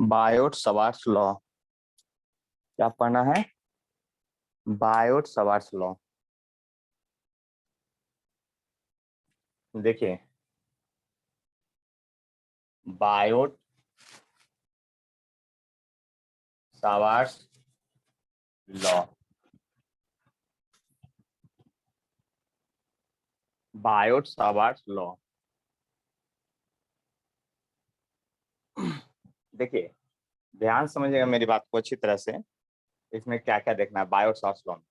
Biot Savart's law. क्या पढ़ना है? Biot Savart's law. देखिए, Biot Savart's law, Biot Savart's law. देखिए, ध्यान समझिएगा मेरी बात को अच्छी तरह से। इसमें क्या क्या देखना है बायोट सवार्ट्स लॉ में।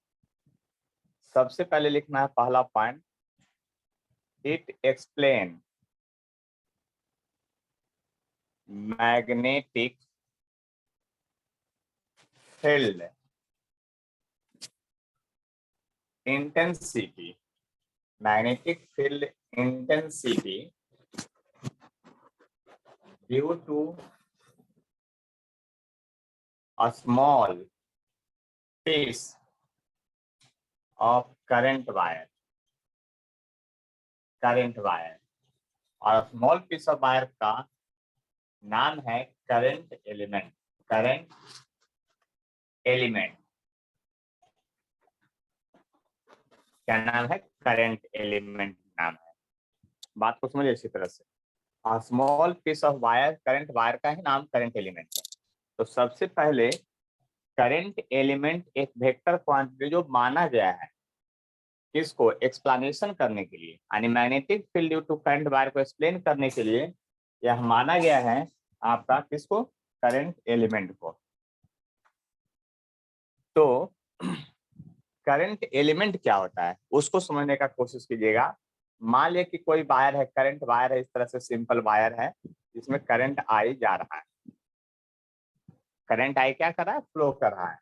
सबसे पहले लिखना है पहला point, it explain magnetic field intensity, magnetic field intensity due to a small piece of current wire, और स्मॉल पीस ऑफ वायर का नाम है करंट एलिमेंट। करंट एलिमेंट क्या नाम है? करंट एलिमेंट नाम है। बात को समझिए इसी तरह से, small piece of wire, current wire का ही नाम करंट एलिमेंट है। तो सबसे पहले करंट एलिमेंट एक वेक्टर क्वांटिटी जो माना गया है किसको एक्सप्लेनेशन करने के लिए, यानी magnetic field due to current wire को एक्सप्लेन करने के लिए यह माना गया है आपका किसको? करंट एलिमेंट को। तो करंट एलिमेंट क्या होता है उसको समझने का कोशिश कीजिएगा। मान लिया कि कोई वायर है, करंट वायर है, इस तरह से सिंपल वायर है जिसमें करंट आई जा रहा है। करंट आई क्या कर रहा है? फ्लो कर रहा है।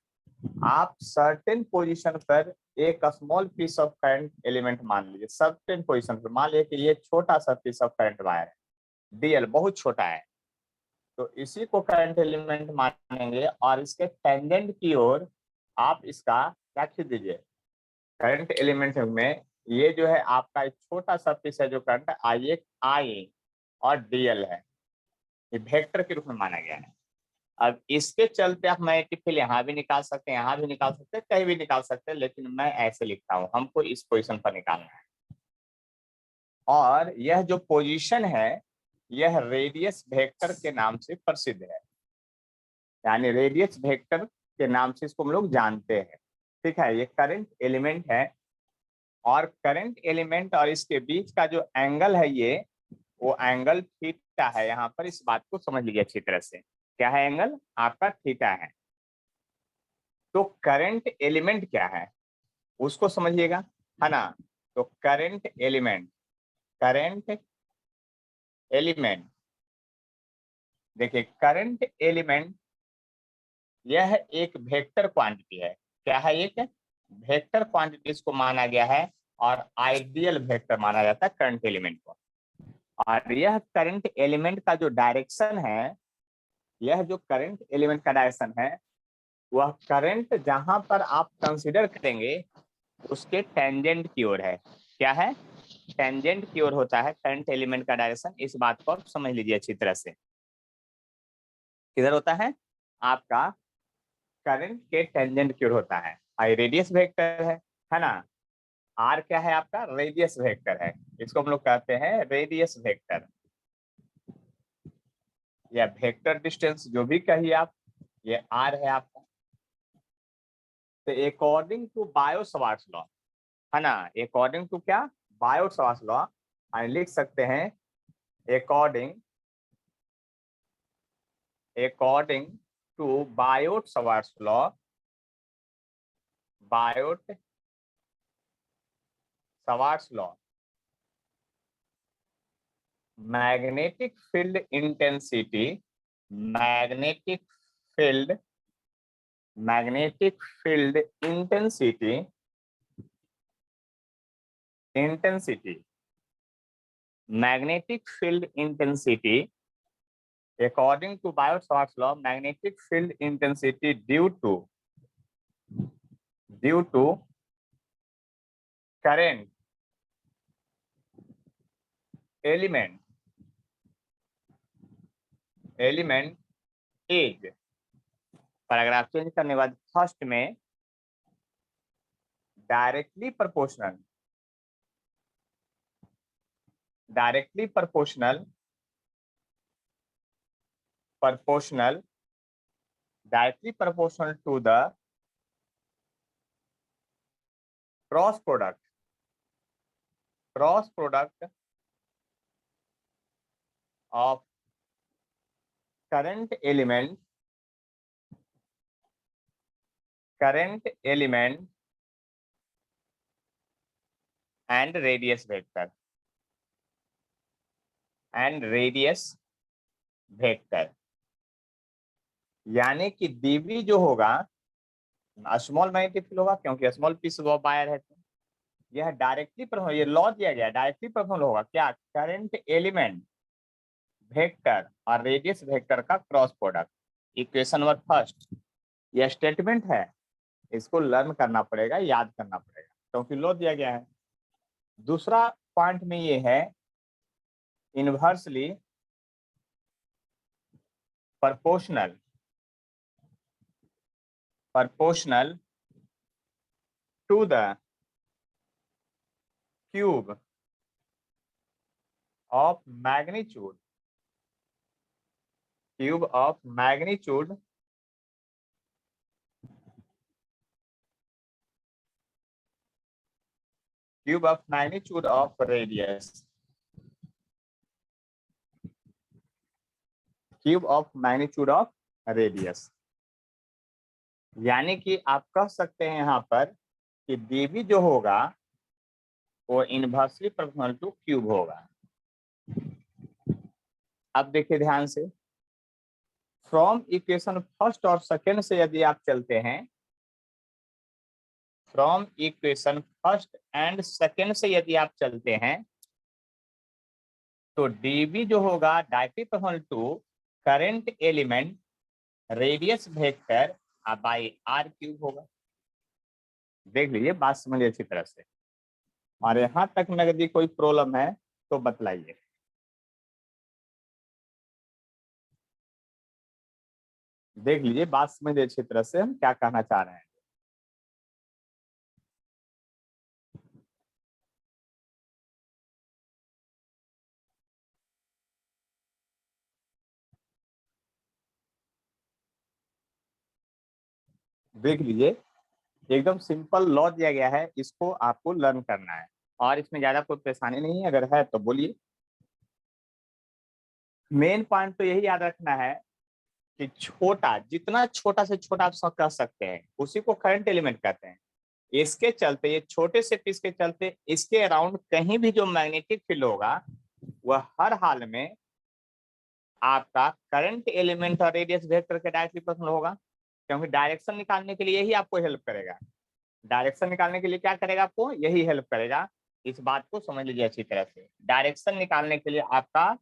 आप सर्टेन पोजीशन पर एक small piece of current element मान लीजिए। सर्टेन पोजीशन पर मान लीजिए कि ये छोटा सा पीस ऑफ करंट वायर है, डीएल बहुत छोटा है, तो इसी को करंट एलिमेंट मानेंगे। और इसके टेंजेंट की ओर आप इसका क्या खींच दीजिए? करंट एलिमेंट में ये जो है आपका एक छोटा सा पीस है जो करंट आई और डीएल है, ये वेक्टर के रूप में माना गया है। अब इसके चलते आप मैग्नेटिक फील्ड यहाँ भी निकाल सकते हैं, यहाँ भी निकाल सकते हैं, कहीं भी निकाल सकते हैं, लेकिन मैं ऐसे लिखता हूँ, हमको इस पोजीशन पर निकालना है। और यह जो पोजीशन है यह रेडियस वेक्टर के नाम से प्रसिद्ध है, यानी रेडियस वेक्टर के नाम से इसको हम लोग जानते हैं। ठीक है, ये करंट एलिमेंट है, और करंट एलिमेंट और इसके बीच का जो एंगल है ये वो एंगल थीटा है। यहाँ पर इस बात को समझ लीजिए अच्छी तरह से, क्या है? एंगल आपका थीटा है। तो करंट एलिमेंट क्या है उसको समझिएगा, है ना। तो करंट एलिमेंट, करंट एलिमेंट, देखिए करंट एलिमेंट यह एक वेक्टर क्वांटिटी है। क्या है? एक वेक्टर क्वांटिटी इसको माना गया है, और आइडियल वेक्टर माना जाता है करंट एलिमेंट को। और यह करंट एलिमेंट का जो डायरेक्शन है, यह जो करंट एलिमेंट का डायरेक्शन है वह करंट जहां पर आप कंसीडर करेंगे उसके टेंजेंट की ओर है। क्या है? टेंजेंट की ओर होता है करंट एलिमेंट का डायरेक्शन। इस बात को आप समझ लीजिए अच्छी तरह से। किधर होता है? आपका करंट के टेंजेंट की ओर होता है। आई रेडियस वेक्टर है ना। आर क्या है? आपका रेडियस वेक्टर है, इसको हम लोग कहते हैं रेडियस वेक्टर या वेक्टर डिस्टेंस, जो भी कहिए आप, ये आर है आपका। तो according to Biot Savart's law, है ना, अकॉर्डिंग टू क्या? बायो सवार्ट्स लॉ, लिख सकते हैं according according to Biot Savart's law, Biot Savart's law, magnetic field intensity, magnetic field, magnetic field intensity, intensity, magnetic field intensity according to Biot-Savart's law, magnetic field intensity due to current element is, paragraph change करने के बाद first में directly proportional, directly proportional, proportional, directly proportional to the cross product of current element and radius vector यानी कि dv जो होगा small magnetic field होगा, क्योंकि स्मॉल पीस ऑफ वायर है, तो यह डायरेक्टली प्रोपोर्शनल, ये लॉ दिया गया डायरेक्टली प्रोपोर्शनल होगा क्या, करंट एलिमेंट वेक्टर और रेडियस वेक्टर का cross product. Equation number first, यह स्टेटमेंट है, इसको लर्न करना पड़ेगा, याद करना पड़ेगा, क्योंकि लॉ दिया गया है। दूसरा पॉइंट में ये है inversely proportional to the cube of magnitude of radius, cube of magnitude of radius। यानी कि आप कह सकते हैं यहाँ पर कि dv जो होगा वो इनवर्सली प्रोपोर्शनल टू क्यूब होगा। अब देखिए ध्यान से, फ्रॉम इक्वेशन फर्स्ट और सेकेंड से यदि आप चलते हैं, from equation first and second से यदि आप चलते हैं, तो dv जो होगा directly proportional to current element radius vector by r cube होगा। देख लीजिए, बात समझिए अच्छी तरह से, और यहाँ तक में यदि कोई प्रॉब्लम है तो बतलाइए। देख लीजिए, बात समझिए अच्छी तरह से, हम क्या कहना चाह रहे हैं। देख लीजिए, एकदम सिंपल लॉ दिया गया है, इसको आपको लर्न करना है, और इसमें ज्यादा कोई परेशानी नहीं है, अगर है तो बोलिए। मेन पॉइंट तो यही याद रखना है कि छोटा, जितना छोटा से छोटा आप कह सकते हैं, उसी को करंट एलिमेंट कहते हैं। इसके चलते, ये छोटे से पीस के चलते, इसके अराउंड कहीं भी जो मैग्नेटिक फील्ड होगा वह हर हाल में आपका करंट एलिमेंट और रेडियस वेक्टर के डायरेक्टली प्रोपोर्शनल होगा, क्योंकि डायरेक्शन निकालने के लिए यही आपको हेल्प करेगा। डायरेक्शन निकालने के लिए क्या करेगा, आपको यही हेल्प करेगा। इस बात को समझ लीजिए अच्छी तरह से, डायरेक्शन निकालने के लिए आपका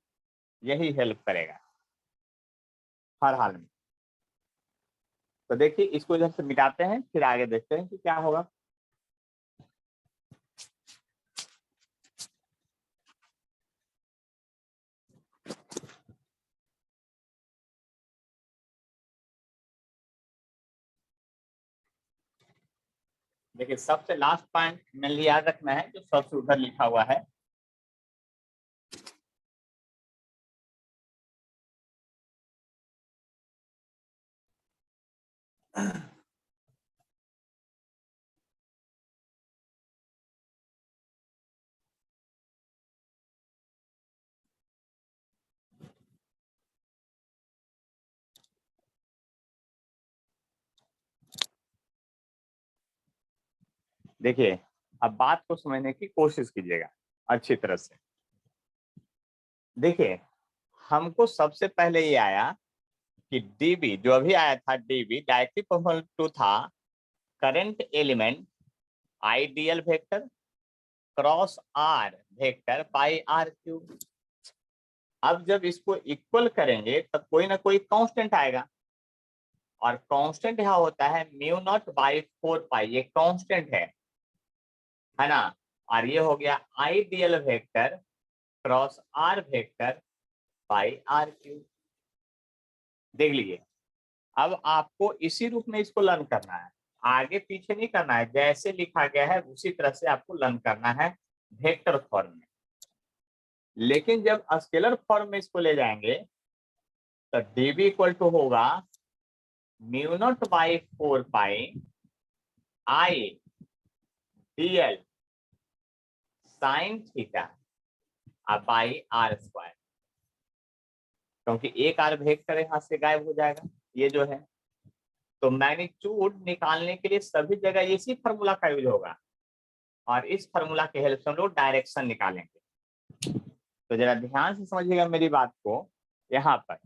यही हेल्प करेगा हर हाल में। तो देखिए, इसको इधर से मिटाते हैं, फिर आगे देखते हैं कि क्या होगा। देखिए, सबसे लास्ट पॉइंट मेनली याद रखना है, जो सबसे उधर लिखा हुआ है। देखिए, अब बात को समझने की कोशिश कीजिएगा अच्छी तरह से। देखिए, हमको सबसे पहले ये आया कि डीबी जो अभी आया था, डीबी डायरेक्टली प्रोपोर्शनल टू था current element I dl vector cross r vector by r cube. अब जब इसको इक्वल करेंगे तब कोई ना कोई कांस्टेंट आएगा, और कांस्टेंट यहाँ होता है म्यू नॉट बाई 4 पाई, ये कांस्टेंट है ना। और ये हो गया I dl vector cross r vector by r cube. देख लीजिए, अब आपको इसी रूप में इसको लर्न करना है, आगे पीछे नहीं करना है, जैसे लिखा गया है उसी तरह से आपको लर्न करना है वेक्टर फॉर्म में। लेकिन जब स्केलर फॉर्म में इसको ले जाएंगे तो dv इक्वल टू होगा mu naught by 4 pi I dl sine theta by r square, क्योंकि एक आर वेक्टर यहाँ से गायब हो जाएगा ये जो है। तो मैग्नीट्यूड निकालने के लिए सभी जगह इसी फार्मूला का यूज होगा और इस फार्मूला के हेल्प से हम लोग डायरेक्शन निकालेंगे। तो जरा ध्यान से समझिएगा मेरी बात को, यहाँ पर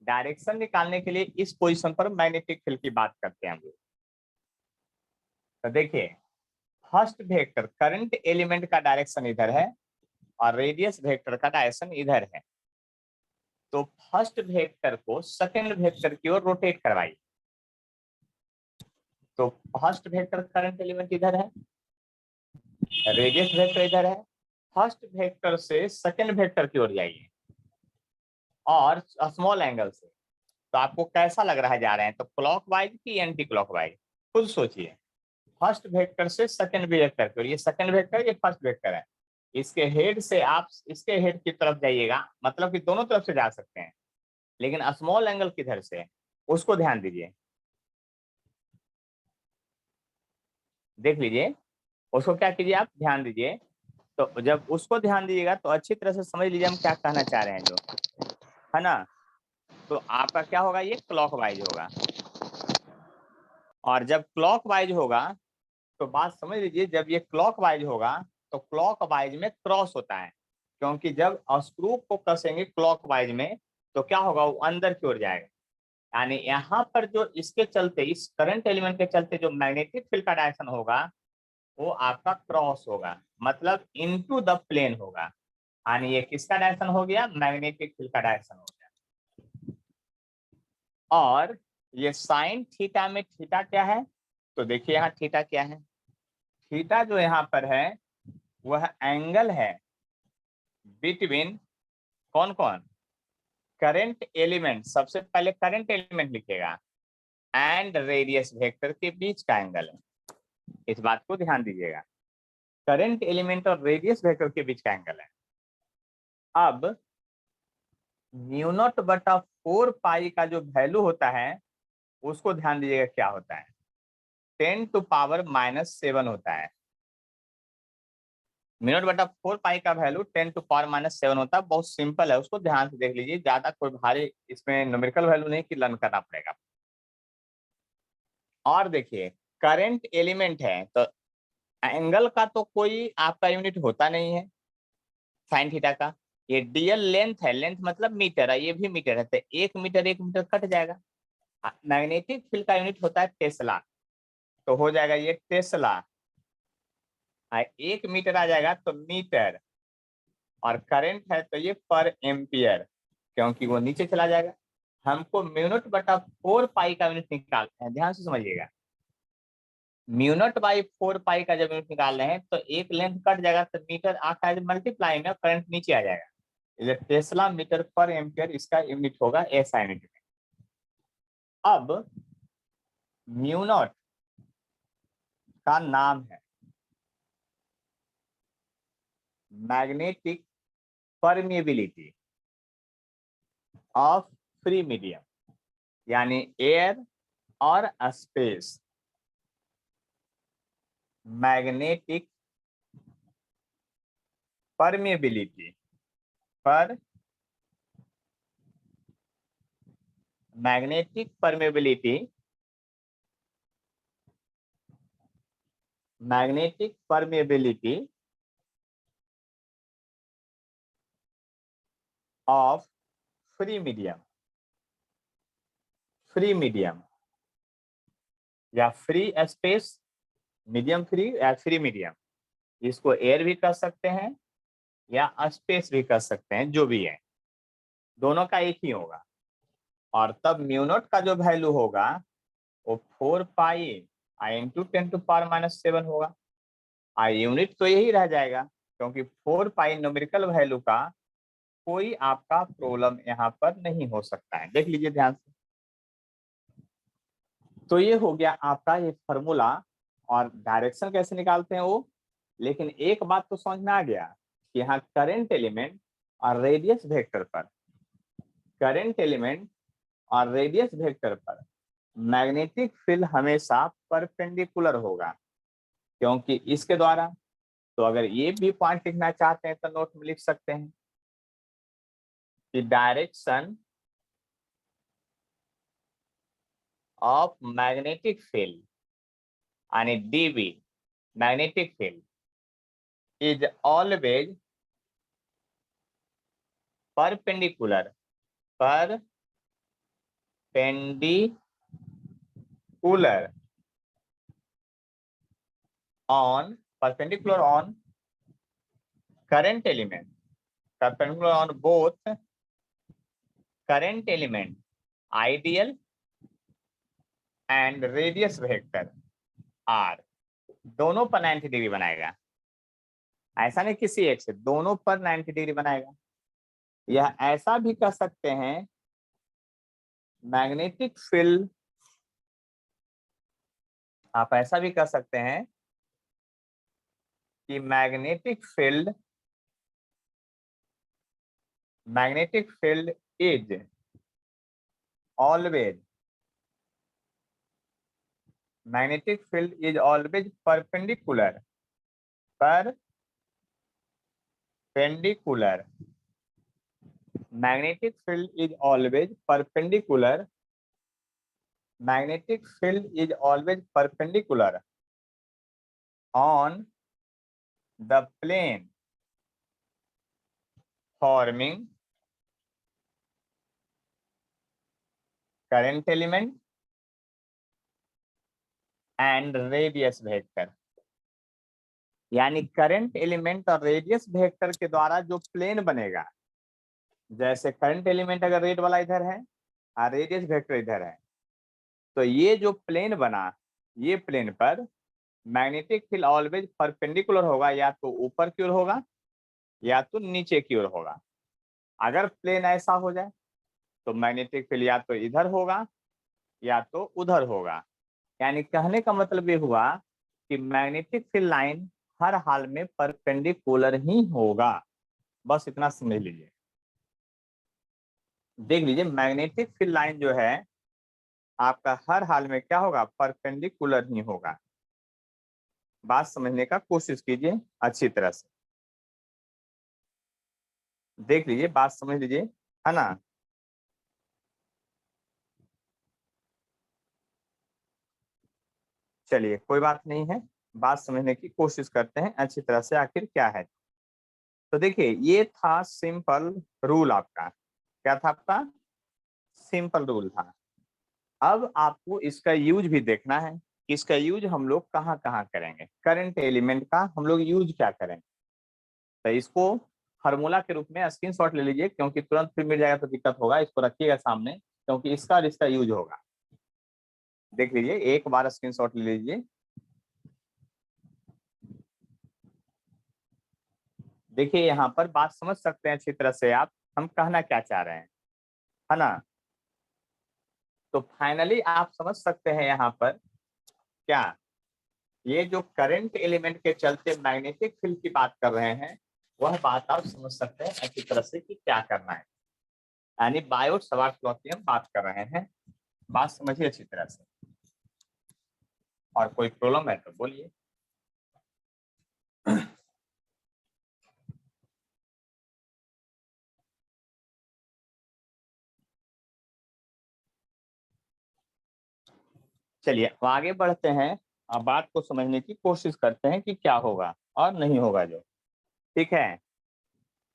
डायरेक्शन निकालने के लिए इस पोजीशन पर मैग्नेटिक फील्ड की बात करते हैं हम लोग। तो देखिए फर्स्ट वेक्टर करंट एलिमेंट का डायरेक्शन इधर है और रेडियस वेक्टर का डायरेक्शन इधर है। तो फर्स्ट वेक्टर को सेकंड वेक्टर की ओर रोटेट करवाइए। तो फर्स्ट वेक्टर करंट एलिमेंट इधर है, रेडियस वेक्टर इधर है, फर्स्ट वेक्टर से सेकंड वेक्टर की ओर जाइए और स्मॉल एंगल से। तो आपको कैसा लग रहा है जा रहे हैं, तो क्लॉकवाइज की एंटी क्लॉकवाइज खुद सोचिए। फर्स्ट वेक्टर से सेकंड वेक्टर की ओर, ये सेकंड वेक्टर ये फर्स्ट वेक्टर है, इसके हेड से आप इसके हेड की तरफ जाइएगा, मतलब कि दोनों तरफ से जा सकते हैं, लेकिन स्मॉल एंगल किधर से उसको ध्यान दीजिए, देख लीजिए उसको, क्या कीजिए आप ध्यान दीजिए। तो जब उसको ध्यान दीजिएगा तो अच्छी तरह से समझ लीजिए हम क्या कहना चाह रहे हैं जो है ना। तो आपका क्या होगा, ये क्लॉकवाइज होगा, और जब क्लॉकवाइज होगा तो बात समझ लीजिए, जब ये क्लॉकवाइज होगा तो क्लॉकवाइज में क्रॉस होता है, क्योंकि जब स्क्रू को कसेंगे क्लॉकवाइज में तो क्या होगा, वो अंदर की ओर जाएगा। यानी यहाँ पर जो इसके चलते, इस करंट एलिमेंट के चलते जो मैग्नेटिक फील्ड का डायरेक्शन होगा वो आपका क्रॉस होगा, मतलब इनटू द प्लेन होगा। यानी ये किसका डायरेक्शन हो गया, मैग्नेटिक फील्ड का डायरेक्शन हो गया। और ये साइन थीटा में थीटा क्या है, तो देखिए यहाँ थीटा क्या है, थीटा जो यहाँ पर है वह एंगल है बिटवीन कौन कौन, करंट एलिमेंट, सबसे पहले करंट एलिमेंट लिखेगा, एंड रेडियस वेक्टर के बीच का एंगल है। इस बात को ध्यान दीजिएगा, करंट एलिमेंट और रेडियस वेक्टर के बीच का एंगल है। अब म्यू नॉट बटा 4 पाई का जो वैल्यू होता है उसको ध्यान दीजिएगा क्या होता है, 10⁻⁻7 होता है। म्यू नॉट बटा 4 पाई का वैल्यू 10⁻⁻7 होता है, बहुत सिंपल है, उसको ध्यान से देख लीजिए, ज्यादा कोई भारी इसमें न्यूमेरिकल वैल्यू नहीं कि लर्न करना पड़ेगा। और देखिए करंट एलिमेंट है तो एंगल का तो कोई आपका यूनिट होता नहीं है साइन थीटा का, ये डीएल लेंथ है, लेंथ मतलब मीटर है, ये भी मीटर है, तो 1 मीटर कट जाएगा। मैग्नेटिक फील्ड का यूनिट होता है टेस्ला, तो हो जाएगा ये टेस्ला, 1 मीटर आ जाएगा तो मीटर, और करंट है तो ये पर एम्पियर, क्योंकि वो नीचे चला जाएगा। हमको म्यू नॉट बटा 4 पाई का यूनिट निकालना है, ध्यान से समझिएगा। म्यू नॉट बाई 4 पाई का जब यूनिट निकाल रहे हैं तो एक लेंथ कट जाएगा तो मीटर आता है मल्टीप्लाई में, करंट नीचे आ जाएगा, टेस्ला मीटर पर एम्पियर इसका यूनिट होगा ऐसा यूनिट में। अब म्यू नॉट का नाम है magnetic permeability of free medium, यानी एयर और स्पेस, मैग्नेटिक परमिएबिलिटी पर magnetic permeability, magnetic permeability of free medium, free medium या फ्री स्पेस, मीडियम फ्री या फ्री मीडियम, इसको एयर भी कर सकते हैं या स्पेस भी कर सकते हैं, जो भी है दोनों का एक ही होगा। और तब म्यू नॉट का जो वैल्यू होगा वो 4 पाई इंटू 10⁻⁻7 होगा। यूनिट तो यही रह जाएगा, क्योंकि 4 पाई न्यूमेरिकल वैल्यू का कोई आपका प्रॉब्लम यहाँ पर नहीं हो सकता है, देख लीजिए ध्यान से। तो ये हो गया आपका ये फॉर्मूला, और डायरेक्शन कैसे निकालते हैं वो। लेकिन एक बात तो समझ में आ गया कि यहाँ करंट एलिमेंट और रेडियस वेक्टर पर, करंट एलिमेंट और रेडियस वेक्टर पर मैग्नेटिक फील्ड हमेशा परपेंडिकुलर होगा, क्योंकि इसके द्वारा। तो अगर ये भी पॉइंट लिखना चाहते हैं तो नोट में लिख सकते हैं कि डायरेक्शन ऑफ मैग्नेटिक फील्ड यानी dB magnetic field is always perpendicular on perpendicular on current element, perpendicular on both current element ideal and radius vector r, दोनों पर 90 डिग्री बनाएगा। ऐसा नहीं किसी एक से, दोनों पर 90 डिग्री बनाएगा। यह ऐसा भी कह सकते हैं मैग्नेटिक फील्ड, आप ऐसा भी कह सकते हैं कि magnetic field is always magnetic field is always perpendicular magnetic field is always perpendicular magnetic field is always perpendicular on the plane forming current element and radius vector, यानी करंट एलिमेंट और radius vector के द्वारा जो plane बनेगा, जैसे current element अगर red वाला इधर है और रेडियस वेक्टर इधर है, तो ये जो प्लेन बना, ये प्लेन पर मैग्नेटिक फील्ड ऑलवेज परपेंडिकुलर होगा, या तो ऊपर की ओर होगा या तो नीचे की ओर होगा। अगर प्लेन ऐसा हो जाए तो मैग्नेटिक फील्ड या तो इधर होगा या तो उधर होगा। यानी कहने का मतलब ये हुआ कि मैग्नेटिक फील्ड लाइन हर हाल में परपेंडिकुलर ही होगा। बस इतना समझ लीजिए। देख लीजिए, मैग्नेटिक फील्ड लाइन जो है आपका हर हाल में क्या होगा, परपेंडिकुलर ही होगा। बात समझने का कोशिश कीजिए अच्छी तरह से, देख लीजिए, बात समझ लीजिए, है ना। चलिए कोई बात नहीं है, बात समझने की कोशिश करते हैं अच्छी तरह से, आखिर क्या है। तो देखिए, ये था सिंपल रूल आपका। क्या था आपका? सिंपल रूल था। अब आपको इसका यूज भी देखना है। इसका यूज हम लोग कहाँ कहाँ करेंगे, करंट एलिमेंट का हम लोग यूज क्या करेंगे। तो इसको फार्मूला के रूप में स्क्रीनशॉट ले लीजिए, क्योंकि तुरंत फिर मिल जाएगा तो दिक्कत होगा। इसको रखिएगा सामने, क्योंकि इसका और इसका यूज होगा। देख लीजिए, एक बार स्क्रीनशॉट ले लीजिए। देखिए, यहाँ पर बात समझ सकते हैं अच्छी तरह से आप, हम कहना क्या चाह रहे हैं, है ना। तो फाइनली आप समझ सकते हैं यहाँ पर क्या, ये जो करंट एलिमेंट के चलते मैग्नेटिक फील्ड की बात कर रहे हैं, वह बात आप समझ सकते हैं अच्छी तरह से कि क्या करना है। यानी बायोट सवार्ट लॉ की हम बात कर रहे हैं। बात समझिए अच्छी तरह से, और कोई प्रॉब्लम है तो बोलिए। चलिए अब आगे बढ़ते हैं, अब बात को समझने की कोशिश करते हैं कि क्या होगा और नहीं होगा जो, ठीक है।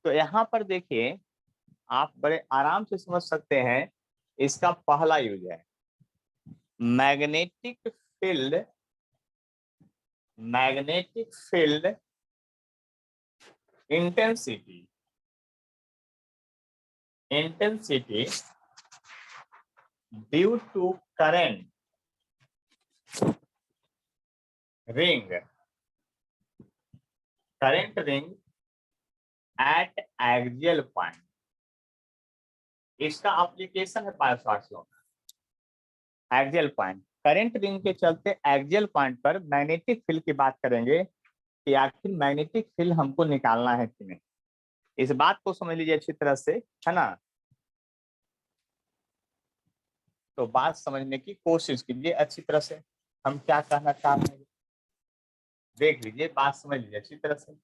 तो यहाँ पर देखिए, आप बड़े आराम से समझ सकते हैं। इसका पहला यूज है magnetic field, magnetic field intensity, intensity due to current ring, current ring at axial point. इसका एप्लीकेशन है बायोट सवार्ट लॉ का, एक्सियल पॉइंट। करंट रिंग के चलते एक्सियल पॉइंट पर मैग्नेटिक फील्ड की बात करेंगे कि आखिर मैग्नेटिक फील्ड हमको निकालना है कि नहीं। इस बात को समझ लीजिए अच्छी तरह से, है ना। तो बात समझने की कोशिश कीजिए अच्छी तरह से, हम क्या कहना चाह रहे हैं देख लीजिए, बात समझ लीजिए अच्छी तरह से।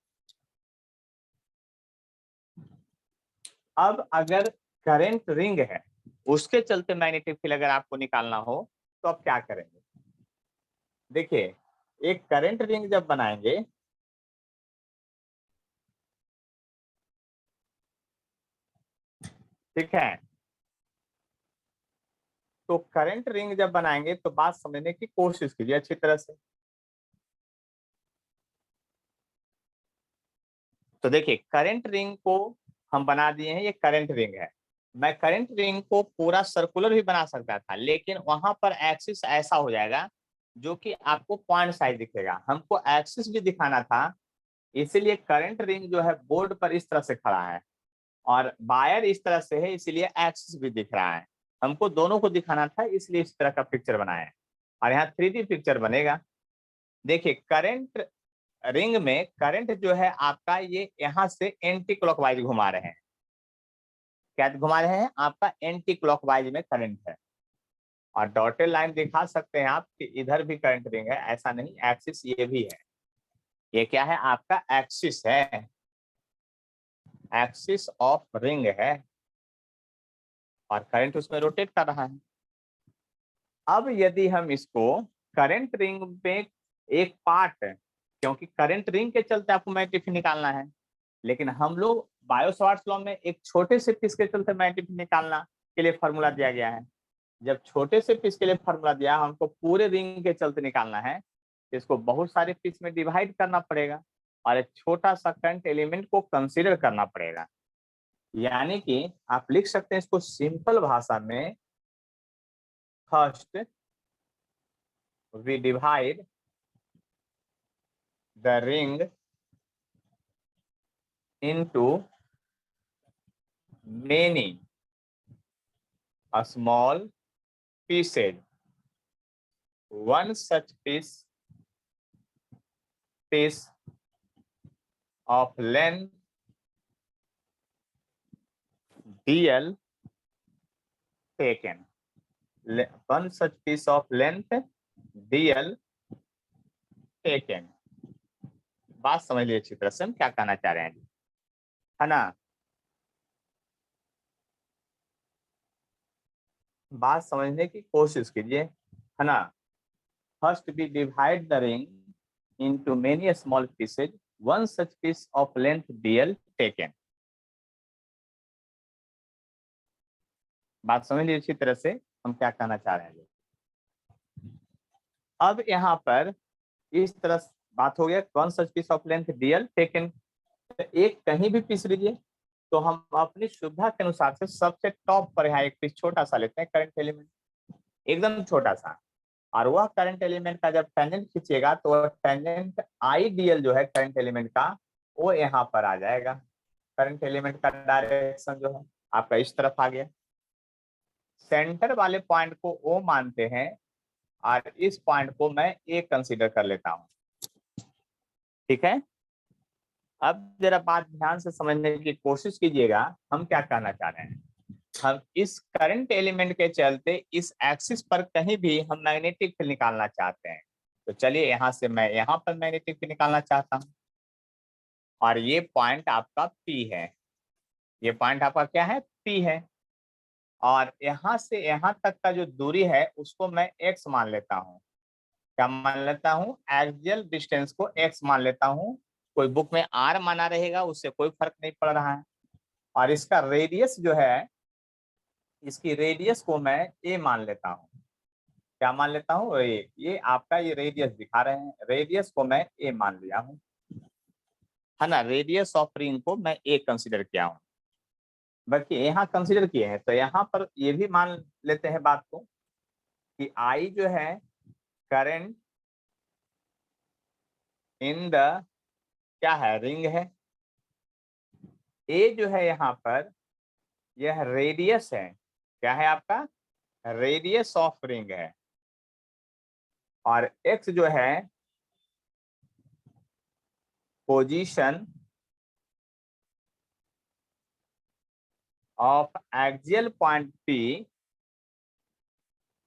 अब अगर करंट रिंग है, उसके चलते मैग्नेटिक फील्ड अगर आपको निकालना हो तो आप क्या करेंगे। देखिए, एक करंट रिंग जब बनाएंगे, ठीक है, तो करंट रिंग जब बनाएंगे तो बात समझने की कोशिश कीजिए अच्छी तरह से। तो देखिए, करंट रिंग को हम बना दिए हैं, ये करंट रिंग है। मैं करंट रिंग को पूरा सर्कुलर भी बना सकता था, लेकिन वहां पर एक्सिस ऐसा हो जाएगा जो कि आपको पॉइंट साइज दिखेगा। हमको एक्सिस भी दिखाना था, इसीलिए करंट रिंग जो है बोर्ड पर इस तरह से खड़ा है और वायर इस तरह से है, इसीलिए एक्सिस भी दिख रहा है। हमको दोनों को दिखाना था, इसलिए इस तरह का पिक्चर बनाया है और यहाँ 3D पिक्चर बनेगा। देखिए, करंट रिंग में करंट जो है आपका ये यहाँ से एंटी क्लॉकवाइज घुमा रहे हैं। क्या घुमा रहे हैं? आपका एंटी क्लॉकवाइज में करंट है। और डॉटेड लाइन दिखा सकते हैं आप कि इधर भी करंट रिंग है, ऐसा नहीं, एक्सिस ये भी है। ये क्या है? आपका एक्सिस है, एक्सिस ऑफ रिंग है और करंट उसमें रोटेट कर रहा है। अब यदि हम इसको करंट रिंग में एक पार्ट, क्योंकि करंट रिंग के चलते आपको मैग्नेटिक फील्ड निकालना है, लेकिन हम लोग बायो-सावर्ट्स लॉ में एक छोटे से पीस के चलते मैग्नेटिक फील्ड निकालना के लिए फॉर्मूला दिया गया है। जब छोटे से पीस के लिए फॉर्मूला दिया, हमको पूरे रिंग के चलते निकालना है, इसको बहुत सारे पीस में डिवाइड करना पड़ेगा और एक छोटा सा करंट एलिमेंट को कंसीडर करना पड़ेगा। यानी कि आप लिख सकते हैं इसको सिंपल भाषा में, first we divide the ring into many small pieces. One such piece of length dl taken. One such piece of length dl taken. बात समझ लीजिए अच्छी तरह से, हम क्या कहना चाह रहे हैं, है ना। बात समझने की कोशिश कीजिए, है ना। First we divide the ring into many small pieces, one such piece of length dl taken. बात समझ लीजिए अच्छी तरह से, हम क्या कहना चाह रहे हैं। अब यहाँ पर इस तरह बात हो गया, one such piece of length dl taken. एक कहीं भी पीस लीजिए, तो हम अपनी सुविधा के अनुसार से सबसे टॉप पर यहाँ एक पीस छोटा सा लेते हैं, करंट एलिमेंट एकदम छोटा सा। और वह करंट एलिमेंट का जब टेंजेंट खींचेगा तो वह टेंजेंट आई डीएल जो है करंट एलिमेंट का, वो यहाँ पर आ जाएगा। करंट एलिमेंट का डायरेक्शन जो है आपका इस तरफ आ गया। सेंटर वाले पॉइंट को ओ मानते हैं और इस पॉइंट को मैं ए कंसीडर कर लेता हूं, ठीक है। अब जरा बात ध्यान से समझने की कोशिश कीजिएगा, हम क्या कहना चाह रहे हैं। हम इस करंट एलिमेंट के चलते इस एक्सिस पर कहीं भी हम मैग्नेटिक फील्ड निकालना चाहते हैं। तो चलिए, यहां से मैं यहां पर मैग्नेटिक फील्ड निकालना चाहता हूं और ये पॉइंट आपका पी है। ये पॉइंट आपका क्या है? पी है। और यहां से यहां तक का जो दूरी है उसको मैं एक्स मान लेता हूं। क्या मान लेता हूँ? एक्सियल डिस्टेंस को एक्स मान लेता हूँ। कोई बुक में आर माना रहेगा, उससे कोई फर्क नहीं पड़ रहा है। और इसका रेडियस जो है, इसकी रेडियस को मैं ए मान लेता हूँ। क्या मान लेता हूँ? ये आपका ये रेडियस दिखा रहे हैं, रेडियस को मैं ए मान लिया हूँ, है ना। रेडियस ऑफ रिंग को मैं ए कंसिडर किया हूँ, बल्कि यहाँ कंसिडर किए हैं। तो यहाँ पर ये भी मान लेते हैं बात को कि आई जो है करंट इन द, क्या है, रिंग है। ए जो है यहाँ पर, यह रेडियस है। क्या है आपका? रेडियस ऑफ रिंग है। और x जो है position of axial point P,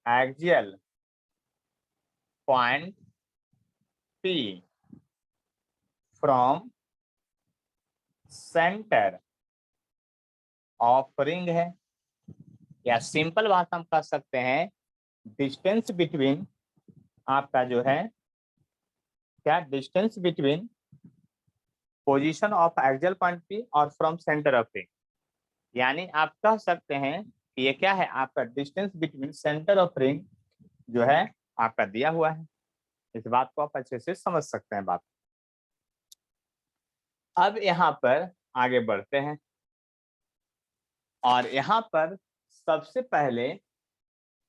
axial point P from centre of ring है, या सिंपल बात हम कह सकते हैं डिस्टेंस बिटवीन आपका जो है क्या, distance between position of axial point P और फ्रॉम सेंटर ऑफ रिंग। यानी आप कह सकते हैं कि ये क्या है, आपका distance between centre of ring जो है आपका दिया हुआ है। इस बात को आप अच्छे से समझ सकते हैं बात। अब यहाँ पर आगे बढ़ते हैं और यहाँ पर सबसे पहले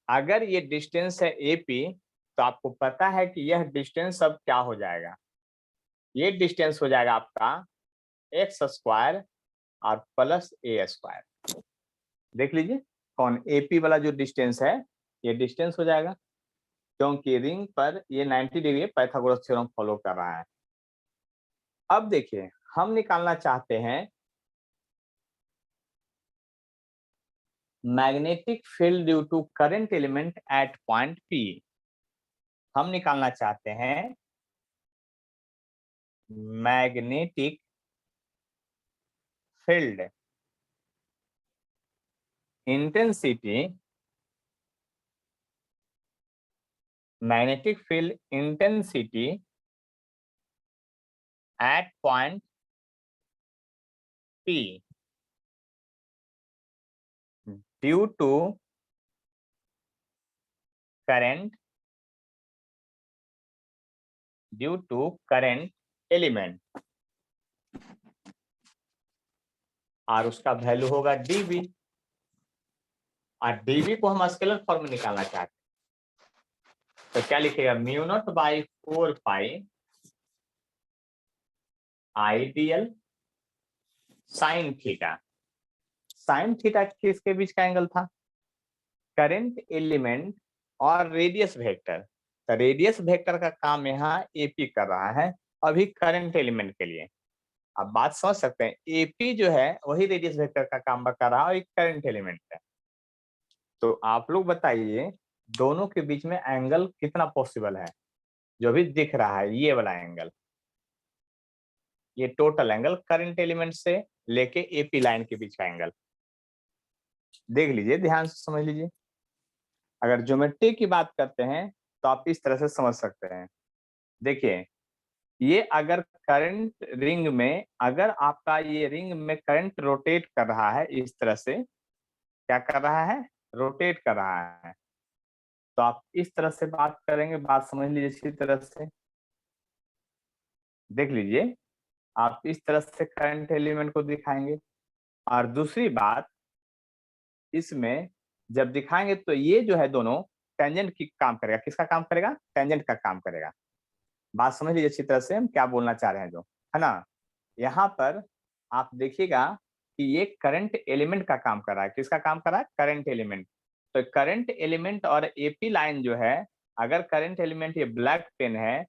अगर ये डिस्टेंस है AP, तो आपको पता है कि यह डिस्टेंस अब क्या हो जाएगा, ये डिस्टेंस हो जाएगा आपका x² और प्लस a²। देख लीजिए कौन, AP वाला जो डिस्टेंस है ये डिस्टेंस हो जाएगा, क्योंकि रिंग पर ये 90 डिग्री पाइथागोरस थ्योरम फॉलो कर रहा है। अब देखिए हम निकालना चाहते हैं magnetic field due to current element at point P। हम निकालना चाहते हैं magnetic field intensity, magnetic field intensity at point P due to current element, और उसका वैल्यू होगा dV, और dV को हम स्केलर फॉर्म में निकालना चाहते हैं, तो क्या लिखेगा, μ0/4π I dl sine theta. Sine theta किसके बीच का एंगल था, करंट एलिमेंट और रेडियस वेक्टर। तो रेडियस वेक्टर का काम यहाँ AP कर रहा है अभी करंट एलिमेंट के लिए। अब बात समझ सकते हैं, AP जो है वही रेडियस वेक्टर का काम कर रहा है और एक करंट एलिमेंट है। तो आप लोग बताइए दोनों के बीच में एंगल कितना पॉसिबल है, जो भी दिख रहा है ये वाला एंगल, ये टोटल एंगल करंट एलिमेंट से लेके AP लाइन के बीच का एंगल। देख लीजिए ध्यान से समझ लीजिए। अगर ज्योमेट्री की बात करते हैं तो आप इस तरह से समझ सकते हैं। देखिए ये अगर करंट रिंग में, अगर आपका ये रिंग में करंट रोटेट कर रहा है इस तरह से, क्या कर रहा है, रोटेट कर रहा है, तो आप इस तरह से बात करेंगे, बात समझ लीजिए इसी तरह से। देख लीजिए आप इस तरह से करंट एलिमेंट को दिखाएंगे, और दूसरी बात इसमें जब दिखाएंगे तो ये जो है दोनों टेंजेंट की काम करेगा। किसका काम करेगा, टेंजेंट का काम करेगा। बात समझ लीजिए अच्छी तरह से हम क्या बोलना चाह रहे हैं, जो है ना। यहाँ पर आप देखिएगा कि ये करंट एलिमेंट का काम कर रहा है। किसका काम कर रहा है, करंट एलिमेंट। तो करंट एलिमेंट और AP लाइन जो है, अगर करंट एलिमेंट ये ब्लैक पेन है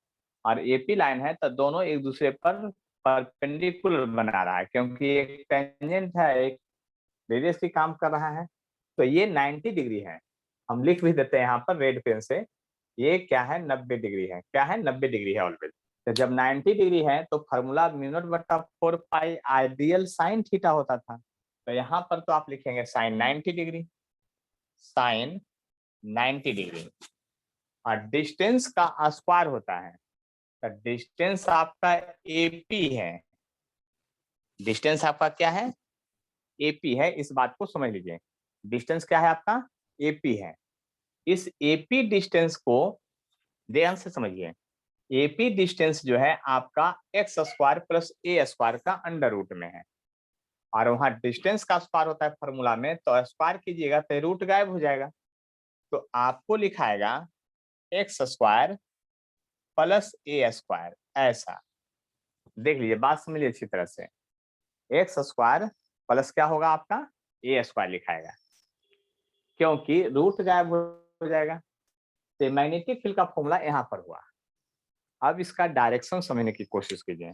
और AP लाइन है, तो दोनों एक दूसरे पर परपेंडिकुलर बना रहा है, क्योंकि एक टेंजेंट है एक रेडियस की काम कर रहा है। तो ये 90 डिग्री है, हम लिख भी देते हैं यहाँ पर रेड पेन से, ये क्या है 90 डिग्री है। क्या है, 90 डिग्री है ऑलवेज। तो जब 90 डिग्री है तो फॉर्मूला μ0/4π आइडियल साइन थीटा होता था। तो यहाँ पर तो आप लिखेंगे साइन 90 डिग्री, साइन 90 डिग्री, और डिस्टेंस का स्क्वायर होता है। तो डिस्टेंस आपका AP है, डिस्टेंस आपका क्या है, AP है। इस बात को समझ लीजिए, डिस्टेंस क्या है आपका, AP है। इस AP डिस्टेंस को ध्यान से समझिए, AP डिस्टेंस जो है आपका x² प्लस a² का अंडर रूट में है, और वहां डिस्टेंस का स्क्वायर होता है फॉर्मूला में, तो स्क्वायर कीजिएगा तो रूट गायब हो जाएगा। तो आपको लिखाएगा x² प्लस a², ऐसा। देख लीजिए बात समझ लीजिए अच्छी तरह से, x² प्लस क्या होगा आपका, a² लिखाएगा, क्योंकि रूट गायब हो जाएगा। तो मैग्नेटिक फील्ड का फॉर्मूला यहाँ पर हुआ। अब इसका डायरेक्शन समझने की कोशिश कीजिए।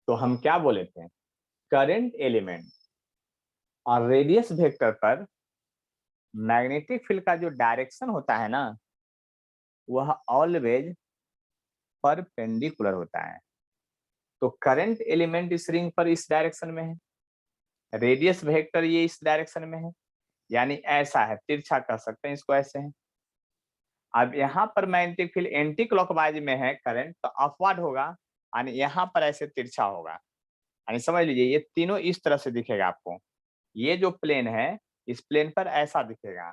तो हम क्या बोले थे, करंट एलिमेंट और रेडियस वेक्टर पर मैग्नेटिक फील्ड का जो डायरेक्शन होता है ना, वह ऑलवेज परपेंडिकुलर होता है। तो करंट एलिमेंट इस रिंग पर इस डायरेक्शन में है, रेडियस वेक्टर ये इस डायरेक्शन में है, यानी ऐसा है, तिरछा कह सकते हैं इसको, ऐसे है। अब यहाँ पर मैग्नेटिक फील्ड एंटी क्लॉकवाइज में है करंट, तो अपवर्ड होगा, यानी यहाँ पर ऐसे तिरछा होगा। यानी समझ लीजिए ये तीनों इस तरह से दिखेगा आपको। ये जो प्लेन है इस प्लेन पर ऐसा दिखेगा।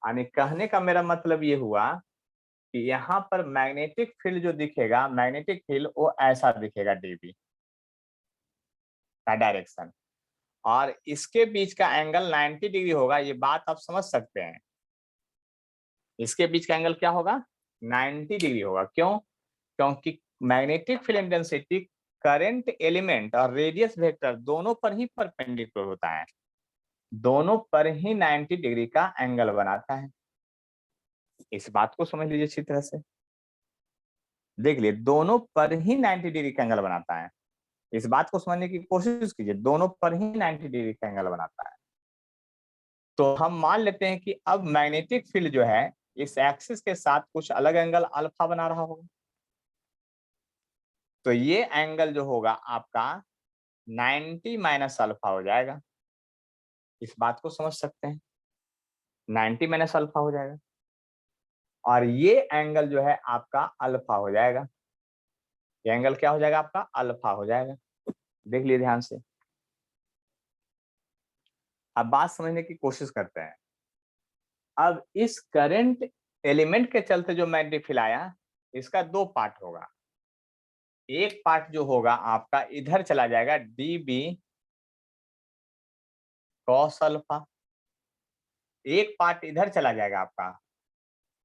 यानी कहने का मेरा मतलब ये हुआ कि यहाँ पर मैग्नेटिक फील्ड जो दिखेगा, मैग्नेटिक फील्ड वो ऐसा दिखेगा, डीबी का डायरेक्शन, और इसके बीच का एंगल 90 डिग्री होगा। ये बात आप समझ सकते हैं, इसके बीच का एंगल क्या होगा, 90 डिग्री होगा। क्यों? क्योंकि magnetic field intensity current element और रेडियस वेक्टर दोनों पर ही परपेंडिकुलर होता है, दोनों पर ही 90 डिग्री का एंगल बनाता है। इस बात को समझ लीजिए अच्छी तरह से, देख लिए दोनों पर ही 90 डिग्री का एंगल बनाता है। इस बात को समझने की कोशिश कीजिए, दोनों पर ही 90 डिग्री का एंगल बनाता है। तो हम मान लेते हैं कि अब मैग्नेटिक फील्ड जो है इस एक्सिस के साथ कुछ अलग एंगल अल्फा बना रहा होगा। तो ये एंगल जो होगा आपका 90 माइनस अल्फा हो जाएगा। इस बात को समझ सकते हैं, 90 माइनस अल्फा हो जाएगा, और ये एंगल जो है आपका अल्फा हो जाएगा। ये एंगल क्या हो जाएगा आपका, अल्फा हो जाएगा। देख लिए ध्यान से। अब बात समझने की कोशिश करते हैं। अब इस करंट एलिमेंट के चलते जो मैग्नेटिक फील्ड आया, इसका दो पार्ट होगा। एक पार्ट जो होगा आपका इधर चला जाएगा, डी बी कॉस अल्फा। एक पार्ट इधर चला जाएगा आपका,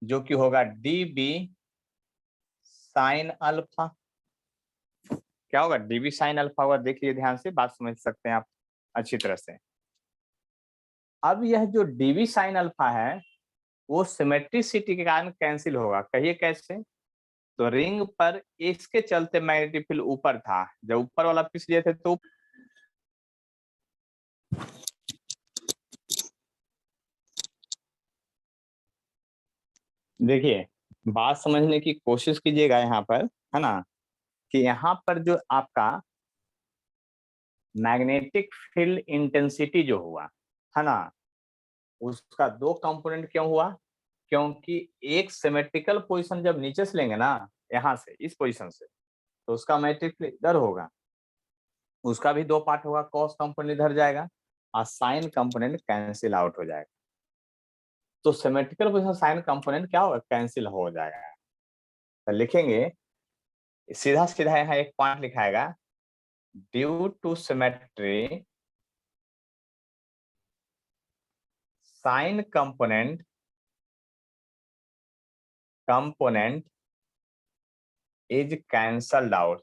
जो कि होगा डी बी साइन अल्फा। क्या होगा, डी बी साइन अल्फा होगा। देखिए ध्यान से, बात समझ सकते हैं आप अच्छी तरह से। अब यह जो डी बी साइन अल्फा है वो सिमेट्रिसिटी के कारण कैंसिल होगा। कहिए कैसे? तो रिंग पर इसके चलते मैग्नेटिक फील्ड ऊपर था, जब ऊपर वाला पीस लिए थे तो देखिए बात समझने की कोशिश कीजिएगा यहाँ पर, है ना, कि यहाँ पर जो आपका मैग्नेटिक फील्ड इंटेंसिटी जो हुआ है ना, उसका दो कंपोनेंट क्यों हुआ? क्योंकि एक सिमेट्रिकल पोजीशन जब नीचे से लेंगे ना, यहाँ से इस पोजीशन से, तो उसका मैग्नेटिक फील्ड इधर होगा, उसका भी दो पार्ट होगा, कॉस कंपोनेंट इधर जाएगा और साइन कंपोनेंट कैंसिल आउट हो जाएगा। तो सिमेट्रिकल पोजीशन साइन कंपोनेंट क्या होगा, कैंसिल हो जाएगा। तो लिखेंगे सीधा सीधा, यहाँ एक पॉइंट लिखाएगा, due to symmetry sine component is cancelled out,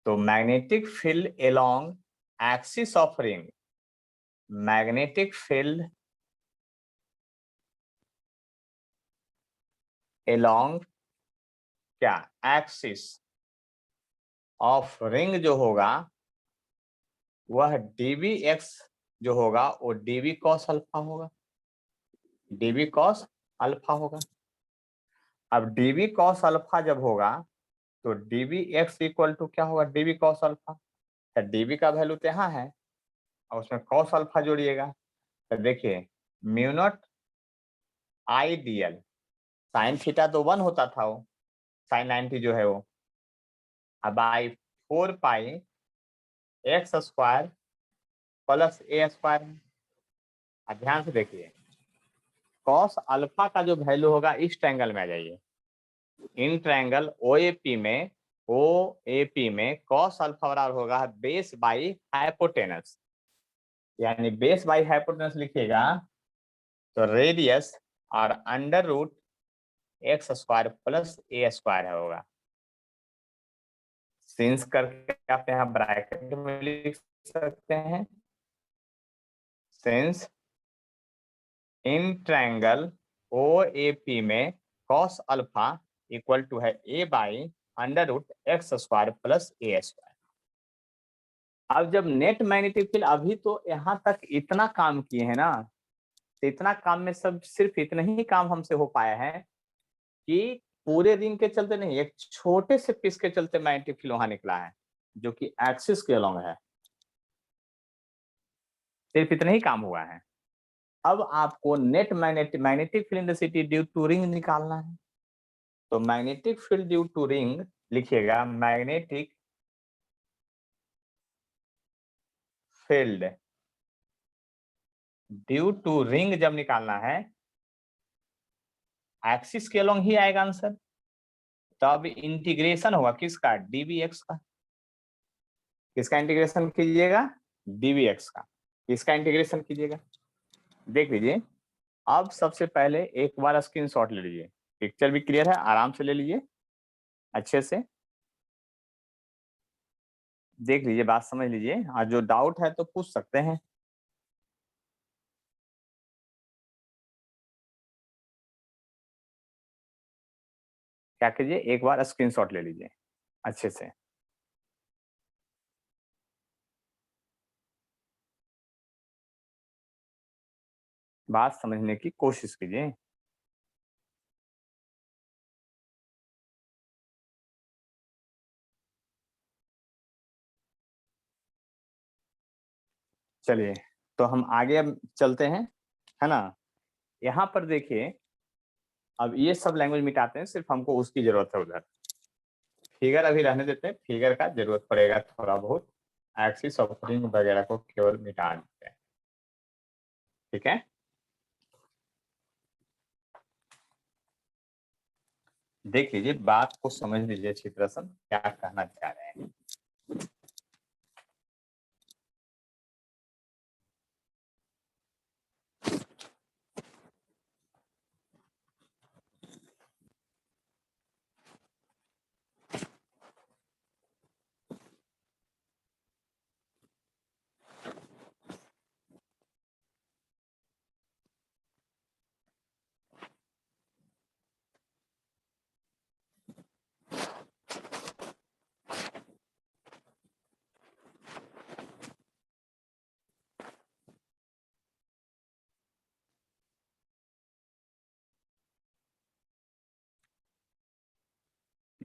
तो magnetic field along axis of ring, magnetic field along क्या, एक्सिस ऑफ रिंग जो होगा वह डीबी एक्स जो होगा वो डीबी कॉस अल्फा होगा, डीबी कॉस अल्फा होगा। अब डीबी कॉस अल्फा जब होगा तो डीबी एक्स इक्वल टू क्या होगा, डीबी कॉस अल्फा। तो डीबी का वैल्यू तो यहाँ है और उसमें कॉस अल्फा जोड़िएगा, तो देखिए mu not I D L, sine theta तो 1 होता था, वो साइन 90 जो है वो, अब आई 4 पाई x square plus a square. ध्यान से देखिए, कॉस अल्फा का जो वैल्यू होगा इस ट्रायंगल में आ जाइए, इन ट्रायंगल ओएपी में कॉस अल्फा बराबर होगा बेस बाई हाइपोटेनस, यानी बेस बाई हाइपोटेनस लिखिएगा तो रेडियस और under root x square plus a square होगा। सिंस करके आप यहाँ ब्रैकेट में लिख सकते हैं, since in triangle O A P में कॉस अल्फा इक्वल टू है a by under root x square plus a square. अब जब नेट मैग्नेटिक फील्ड, अभी तो यहाँ तक इतना काम किए हैं ना, तो इतना काम में सब सिर्फ इतना ही काम हमसे हो पाया है कि पूरे रिंग के चलते नहीं, एक छोटे से पीस के चलते मैग्नेटिक फील्ड वहां निकला है जो कि एक्सिस के अलोंग है, सिर्फ इतना ही काम हुआ है। अब आपको net magnetic field intensity due to ring निकालना है। तो magnetic field due to ring लिखिएगा, magnetic field due to ring जब निकालना है, एक्सिस के अलोंग ही आएगा आंसर। तब इंटीग्रेशन होगा किसका, डीबीएक्स का। किसका इंटीग्रेशन कीजिएगा, डीबीएक्स का। किसका इंटीग्रेशन कीजिएगा, देख लीजिए। अब सबसे पहले एक बार स्क्रीनशॉट ले लीजिए, पिक्चर भी क्लियर है, आराम से ले लीजिए, अच्छे से देख लीजिए, बात समझ लीजिए, और जो डाउट है तो पूछ सकते हैं। क्या कीजिए, एक बार स्क्रीनशॉट ले लीजिए अच्छे से। बात समझने की कोशिश कीजिए। चलिए, तो हम आगे अब चलते हैं, है ना। यहाँ पर देखिए, अब ये सब लैंग्वेज मिटाते हैं, सिर्फ हमको उसकी जरूरत है उधर। फिगर अभी रहने देते हैं, फिगर का जरूरत पड़ेगा थोड़ा बहुत, एक्सिस ऑफ रिंग वगैरह को केवल मिटा देते हैं, ठीक है। देख लीजिए, बात को समझ लीजिए अच्छी तरह से क्या कहना चाह रहे हैं।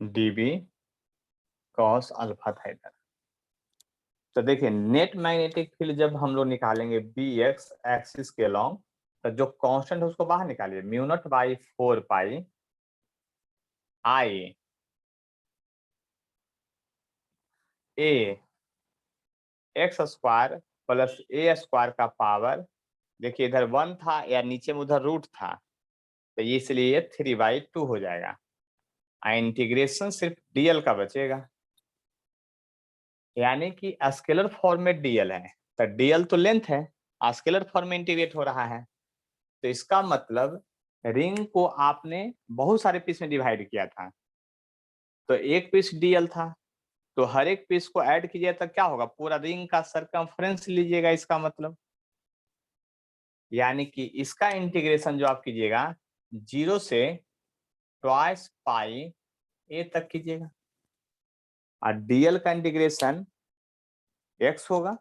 DB cos alpha theta. तो देखिए, नेट मैग्नेटिक फील्ड जब हम लोग निकालेंगे बी एक्स एक्सिस के लॉन्ग, तो जो कांस्टेंट है उसको बाहर निकालिए, mu naught by 4 pi I A x square plus a square का पावर, देखिए इधर 1 था या नीचे में उधर रूट था, तो इसलिए ये 3/2 हो जाएगा। इंटीग्रेशन सिर्फ डीएल का बचेगा, यानी कि स्केलर फॉर्म में डीएल है, तो डीएल तो लेंथ है, स्केलर फॉर्म में इंटीग्रेट हो रहा है। तो इसका मतलब रिंग को आपने बहुत सारे पीस में डिवाइड किया था, तो एक पीस डीएल था, तो हर एक पीस को ऐड कीजिए तो क्या होगा, पूरा रिंग का सरकमफ्रेंस लीजिएगा इसका मतलब। यानी कि इसका इंटीग्रेशन जो आप कीजिएगा 0 से ट्वाइस पाई ए तक कीजिएगा, और डीएल का इंटीग्रेशन एक्स होगा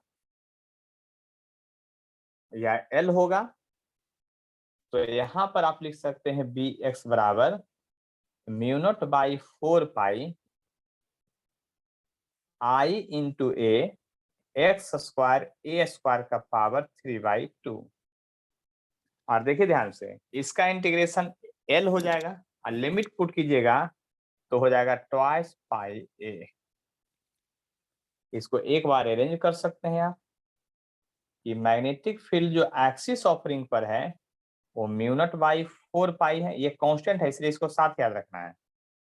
या एल होगा। तो यहां पर आप लिख सकते हैं बी एक्स बराबर mu naught by 4 pi I into A x square A square का पावर 3/2। और देखिए ध्यान से, इसका इंटीग्रेशन एल हो जाएगा, और लिमिट पुट कीजिएगा तो हो जाएगा ट्वाइस पाई ए। इसको एक बार अरेंज कर सकते हैं आप, कि मैग्नेटिक फील्ड जो एक्सिस ऑफ रिंग पर है वो म्यू नॉट बाई 4 पाई है, ये कांस्टेंट है इसलिए इसको साथ याद रखना है।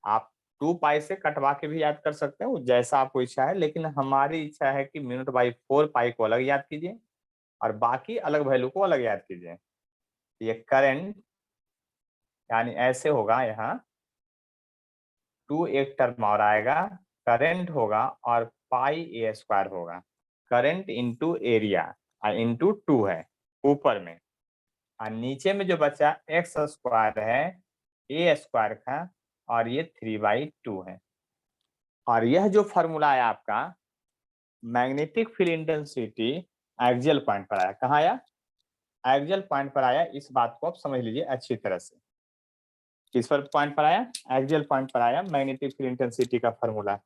आप 2 पाई से कटवा के भी याद कर सकते हैं, वो जैसा आपको इच्छा है, लेकिन हमारी इच्छा है कि म्यू नॉट बाई 4 पाई को अलग याद कीजिए और बाकी अलग वैल्यू को अलग याद कीजिए। ये करंट, यानी ऐसे होगा, यहाँ 2 एक टर्म और आएगा, करंट होगा और पाई ए स्क्वायर होगा, करंट इंटू एरिया, इंटू 2 है ऊपर में, और नीचे में जो बचा एक्स स्क्वायर है ए स्क्वायर का, और ये 3/2 है। और यह जो फॉर्मूला है आपका magnetic field intensity axial point पर आया। कहाँ आया? एक्सियल पॉइंट पर आया। इस बात को आप समझ लीजिए अच्छी तरह से। किस पर पॉइंट पर आया? एक्सियल पॉइंट पर आया मैग्नेटिक फील्ड इंटेंसिटी का फॉर्मूला।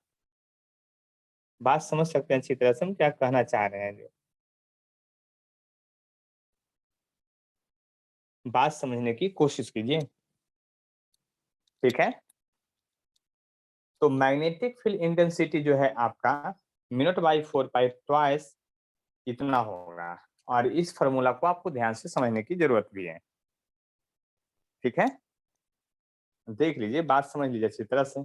बात समझ सकते हैं अच्छी तरह से हम क्या कहना चाह रहे हैं? जो बात समझने की कोशिश कीजिए, ठीक है। तो मैग्नेटिक फील्ड इंटेंसिटी जो है आपका μ/4π ट्वाइस इतना होगा। और इस फॉर्मूला को आपको ध्यान से समझने की जरूरत भी है, ठीक है। देख लीजिए, बात समझ लीजिए अच्छी तरह से।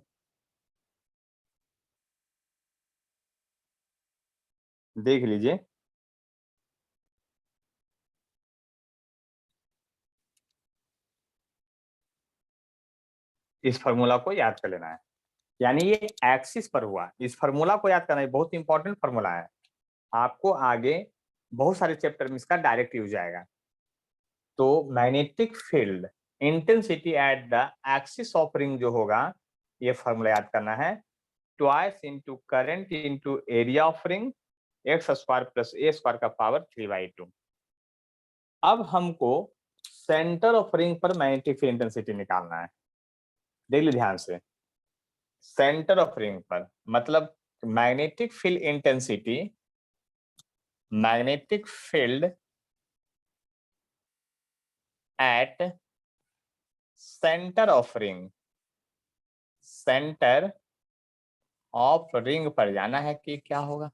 देख लीजिए, इस फॉर्मूला को याद कर लेना है। यानी ये एक्सिस पर हुआ, इस फॉर्मूला को याद करना है, बहुत इंपॉर्टेंट फॉर्मूला है। आपको आगे बहुत सारे चैप्टर में इसका डायरेक्ट यूज आएगा। तो magnetic field intensity at the axis of ring जो होगा, ये फॉर्मूला याद करना है। Twice into current into area of ring x square plus a square का पावर 3/2। अब हमको सेंटर ऑफ रिंग पर मैग्नेटिक फील्ड इंटेंसिटी निकालना है। देख लीजिए ध्यान से। सेंटर ऑफ रिंग पर मतलब magnetic field intensity, magnetic field at centre of ring, centre of ring पर जाना है कि क्या होगा?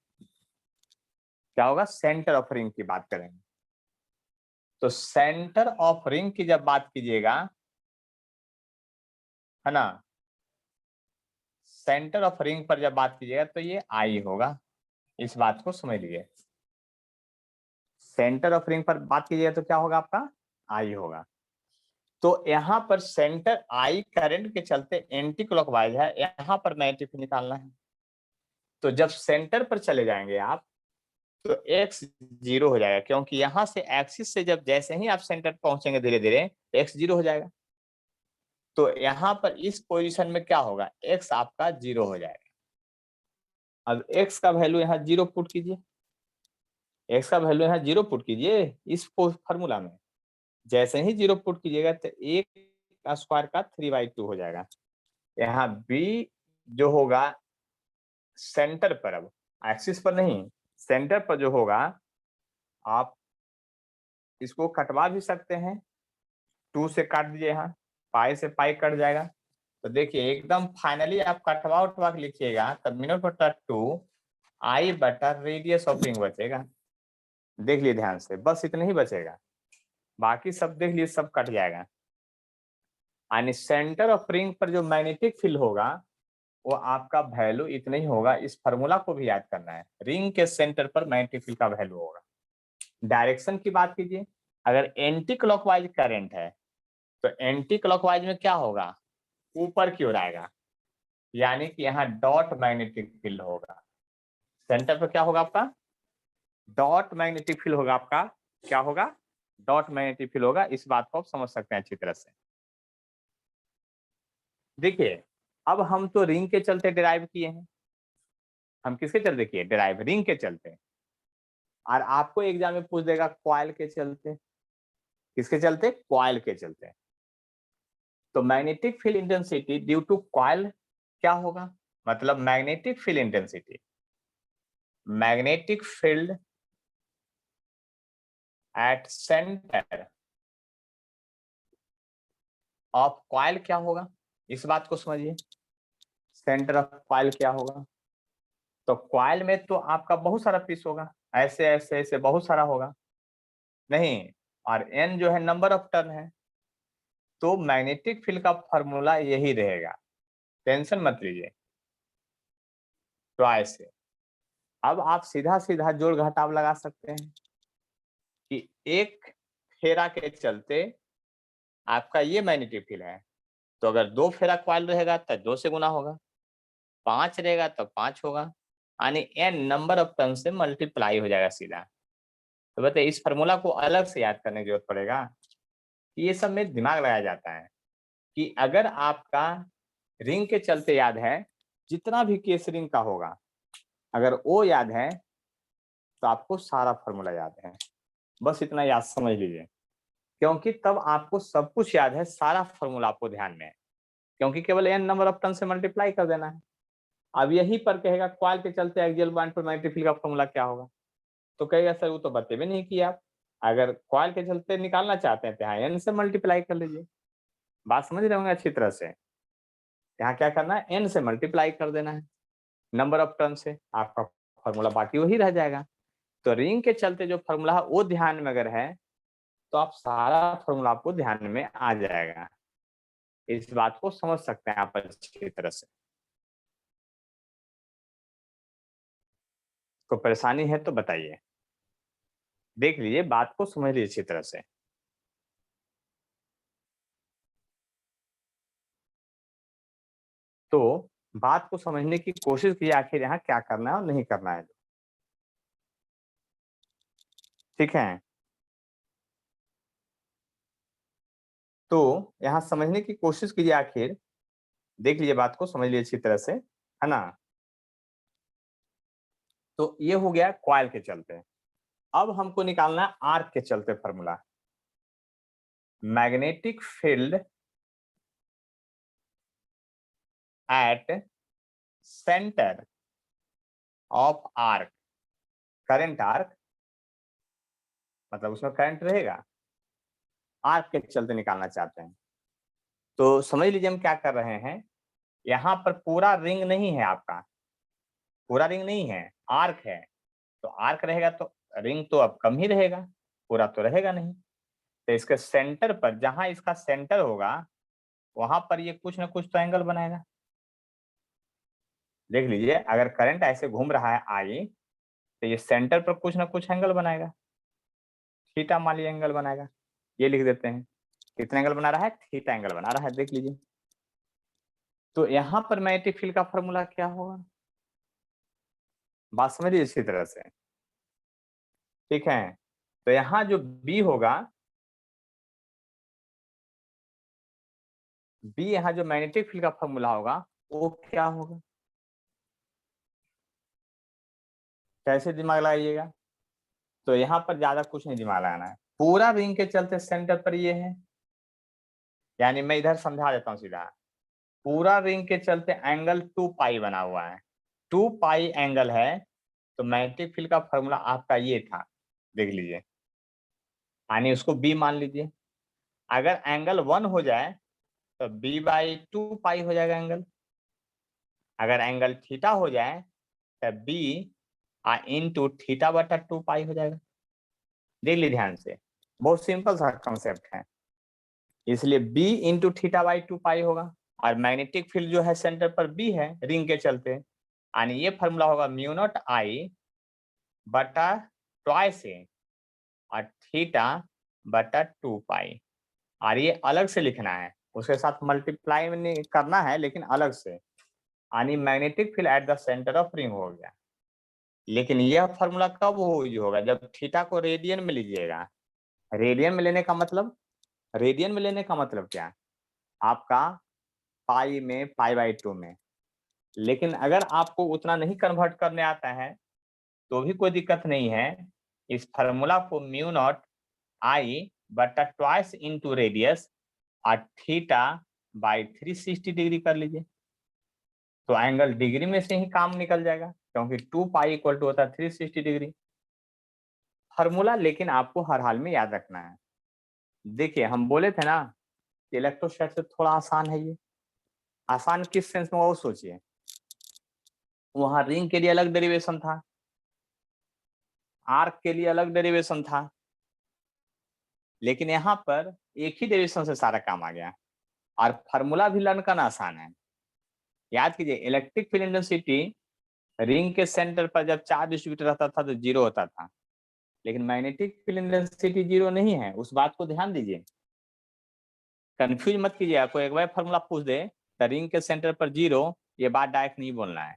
क्या होगा? सेंटर ऑफ रिंग की बात करेंगे। तो सेंटर ऑफ रिंग की जब बात कीजिएगा, है ना, सेंटर ऑफ रिंग पर जब बात कीजिएगा तो ये आई होगा। इस बात को समझ लीजिए। सेंटर ऑफ रिंग पर बात कीजिएगा तो क्या होगा आपका? आई होगा। तो यहाँ पर सेंटर आई करंट के चलते एंटी क्लॉकवाइज है, यहाँ पर मैग्नेटिक फील्ड निकालना है। तो जब सेंटर पर चले जाएंगे आप तो एक्स 0 हो जाएगा, क्योंकि यहां से एक्सिस से जब जैसे ही आप सेंटर पहुंचेंगे धीरे धीरे एक्स 0 हो जाएगा। तो यहाँ पर इस पोजीशन में क्या होगा? एक्स आपका 0 हो जाएगा। अब एक्स का वैल्यू यहाँ 0 पुट कीजिए, एक्स का वैल्यू यहाँ 0 पुट कीजिए इस फॉर्मूला में। जैसे ही 0 पुट कीजिएगा तो एक का स्क्वायर का 3/2 हो जाएगा। यहाँ बी जो होगा सेंटर पर, अब एक्सिस पर नहीं, सेंटर पर जो होगा, आप इसको कटवा भी सकते हैं। 2 से काट दीजिए, यहाँ पाई से पाई कट जाएगा। तो देखिए एकदम फाइनली आप कटवा उठवा के लिखिएगा तब μ/2 आई बटा रेडियस ऑफ रिंग बचेगा। देख लिए ध्यान से, बस इतना ही बचेगा, बाकी सब देख लिए सब कट जाएगा। यानी सेंटर ऑफ रिंग पर जो मैग्नेटिक फील्ड होगा वो आपका वैल्यू इतना ही होगा। इस फार्मूला को भी याद करना है। रिंग के सेंटर पर मैग्नेटिक फील्ड का वैल्यू होगा। डायरेक्शन की बात कीजिए, अगर एंटी क्लॉकवाइज करंट है तो एंटी क्लॉकवाइज में क्या होगा? ऊपर की ओर आएगा, यानी कि यहाँ डॉट मैग्नेटिक फील्ड होगा। सेंटर पर क्या होगा आपका? डॉट मैग्नेटिक फील्ड होगा आपका। क्या होगा? डॉट मैग्नेटिक फील्ड होगा। इस बात को आप समझ सकते हैं अच्छी तरह से। देखिए अब हम तो रिंग के चलते डिराइव किए हैं। हम किसके चलते किए डिराइव? रिंग के चलते। और आपको एग्जाम में पूछ देगा कॉइल के चलते। किसके चलते? कॉइल के चलते। तो magnetic field intensity due to coil क्या होगा? मतलब magnetic field intensity, magnetic field at centre of coil क्या होगा? इस बात को समझिए। सेंटर ऑफ कॉइल क्या होगा? तो कॉइल में तो आपका बहुत सारा पीस होगा, ऐसे ऐसे ऐसे बहुत सारा होगा नहीं, और एन जो है नंबर ऑफ टर्न है। तो मैग्नेटिक फील्ड का फॉर्मूला यही रहेगा, टेंशन मत लीजिए। तो ऐसे अब आप सीधा सीधा जोड़ घटाव लगा सकते हैं कि एक फेरा के चलते आपका ये मैग्नेटिक फील्ड है। तो अगर 2 फेरा कॉइल रहेगा तो 2 से गुना होगा, 5 रहेगा तो 5 होगा, यानी एन नंबर ऑफ टर्न से मल्टीप्लाई हो जाएगा सीधा। तो बताइए इस फार्मूला को अलग से याद करने की जरूरत पड़ेगा? ये सब में दिमाग लगाया जाता है कि अगर आपका रिंग के चलते याद है, जितना भी केस रिंग का होगा, अगर वो याद है तो आपको सारा फॉर्मूला याद है। बस इतना याद समझ लीजिए, क्योंकि तब आपको सब कुछ याद है, सारा फॉर्मूला आपको ध्यान में है, क्योंकि केवल n नंबर ऑफ टर्न से मल्टीप्लाई कर देना है। अब यही पर कहेगा कॉइल के चलते एक्सियल बॉन्ड पर मैग्नेटिक फील्ड का फॉर्मूला क्या होगा, तो कहेगा सर वो तो बते भी नहीं किया आप। अगर कॉइल के चलते निकालना चाहते हैं तो यहाँ n से मल्टीप्लाई कर लीजिए। बात समझ रहे होंगे अच्छी तरह से। यहाँ क्या करना है, n से मल्टीप्लाई कर देना है नंबर ऑफ टर्न से, आपका फॉर्मूला बाकी वही रह जाएगा। तो रिंग के चलते जो फॉर्मूला है वो ध्यान में अगर है तो आप सारा फॉर्मूला आपको ध्यान में आ जाएगा। इस बात को समझ सकते हैं आप अच्छी तरह से। कोई परेशानी है तो बताइए, देख लीजिए, बात को समझ लीजिए अच्छी तरह से। तो बात को समझने की कोशिश कीजिए, आखिर यहाँ क्या करना है और नहीं करना है। ठीक है, तो यहाँ समझने की कोशिश कीजिए, आखिर देख लीजिए, बात को समझ लीजिए अच्छी तरह से, है ना। तो ये हो गया कॉइल के चलते। अब हमको निकालना है आर्क के चलते formula. Magnetic field at centre of arc, current arc, मतलब उसमें करंट रहेगा, आर्क के चलते निकालना चाहते हैं। तो समझ लीजिए हम क्या कर रहे हैं, यहाँ पर पूरा रिंग नहीं है आपका, पूरा रिंग नहीं है, आर्क है। तो आर्क रहेगा तो रिंग तो अब कम ही रहेगा, पूरा तो रहेगा नहीं। तो इसके सेंटर पर, जहां इसका सेंटर होगा वहां पर ये कुछ ना कुछ तो एंगल बनाएगा। देख लीजिए, अगर करंट ऐसे घूम रहा है आई, तो ये सेंटर पर कुछ ना कुछ एंगल बनाएगा, थीटा मान लीजिए एंगल बनाएगा। ये लिख देते हैं, कितना एंगल बना रहा है, थीटा एंगल बना रहा है, देख लीजिए। तो यहाँ पर मैग्नेटिक फील्ड का फॉर्मूला क्या होगा, बात समझिए इसी तरह से। ठीक है, तो यहाँ जो बी होगा, बी यहाँ जो मैग्नेटिक फील्ड का फॉर्मूला होगा वो क्या होगा, कैसे दिमाग लगाइएगा। तो यहाँ पर ज्यादा कुछ नहीं दिमाग लगाना है, पूरा रिंग के चलते सेंटर पर ये है, यानी मैं इधर समझा देता हूँ सीधा। पूरा रिंग के चलते एंगल 2 पाई बना हुआ है, 2 पाई एंगल है। तो मैग्नेटिक फील्ड का फॉर्मूला आपका ये था, देख लीजिए, यानी उसको बी मान लीजिए। अगर एंगल 1 हो जाए तो b/2 पाई हो जाएगा एंगल। अगर एंगल थीटा हो जाए तो b इंटू थीटा/2 पाई हो जाएगा। देख लीजिए ध्यान से, बहुत सिंपल सा कंसेप्ट है, इसलिए b इंटू थीटा/2 पाई होगा। और मैग्नेटिक फील्ड जो है सेंटर पर b है रिंग के चलते, यानी ये फॉर्मूला होगा μ0I/2 और थीटा/2 पाई। और ये अलग से लिखना है, उसके साथ मल्टीप्लाई नहीं करना है, लेकिन अलग से, यानी magnetic field at the centre of ring हो गया। लेकिन यह फॉर्मूला कब यूज होगा, जब थीटा को रेडियन में लीजिएगा। रेडियन में लेने का मतलब, रेडियन में लेने का मतलब क्या, आपका पाई में π/2 में। लेकिन अगर आपको उतना नहीं कन्वर्ट करने आता है तो भी कोई दिक्कत नहीं है, इस फार्मूला को μ0I/2 इंटू रेडियस और थीटा/360 डिग्री कर लीजिए, तो एंगल डिग्री में से ही काम निकल जाएगा, क्योंकि 2 पाई इक्वल टू होता है 360 डिग्री। फार्मूला लेकिन आपको हर हाल में याद रखना है। देखिए हम बोले थे ना कि इलेक्ट्रोस्टैटिक्स से थोड़ा आसान है ये। आसान किस सेंस में, वो सोचिए, वहां रिंग के लिए अलग डेरिवेशन था, आर्क के लिए अलग डेरिवेशन था, लेकिन यहाँ पर एक ही डेरिवेशन से सारा काम आ गया। और फार्मूला भी लर्न करना आसान है। याद कीजिए, इलेक्ट्रिक फील्ड इंटेंसिटी रिंग के सेंटर पर जब चार्ज डिस्ट्रीब्यूटर रहता था तो 0 होता था, लेकिन मैग्नेटिक फील्ड इंटेंसिटी 0 नहीं है, उस बात को ध्यान दीजिए, कंफ्यूज मत कीजिए। आपको एक बार फार्मूला पूछ दे तो रिंग के सेंटर पर 0, ये बात डायरेक्ट नहीं बोलना है,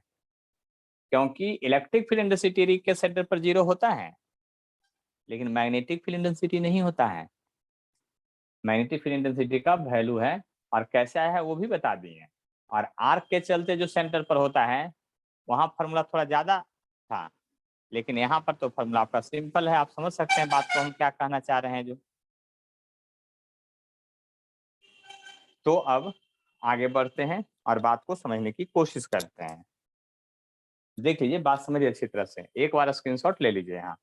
क्योंकि इलेक्ट्रिक फील्ड इंटेंसिटी रिंग के सेंटर पर 0 होता है, लेकिन मैग्नेटिक फील्ड इंटेंसिटी नहीं होता है। मैग्नेटिक फील्ड इंटेंसिटी का वैल्यू है, और कैसे आया है वो भी बता दिए। और आर्क के चलते जो सेंटर पर होता है वहां फॉर्मूला थोड़ा ज्यादा था, लेकिन यहाँ पर तो फॉर्मूला आपका सिंपल है। आप समझ सकते हैं बात को हम क्या कहना चाह रहे हैं जो। तो अब आगे बढ़ते हैं और बात को समझने की कोशिश करते हैं। देख लीजिए, बात समझिए अच्छी तरह से, एक बार स्क्रीनशॉट ले लीजिए। यहाँ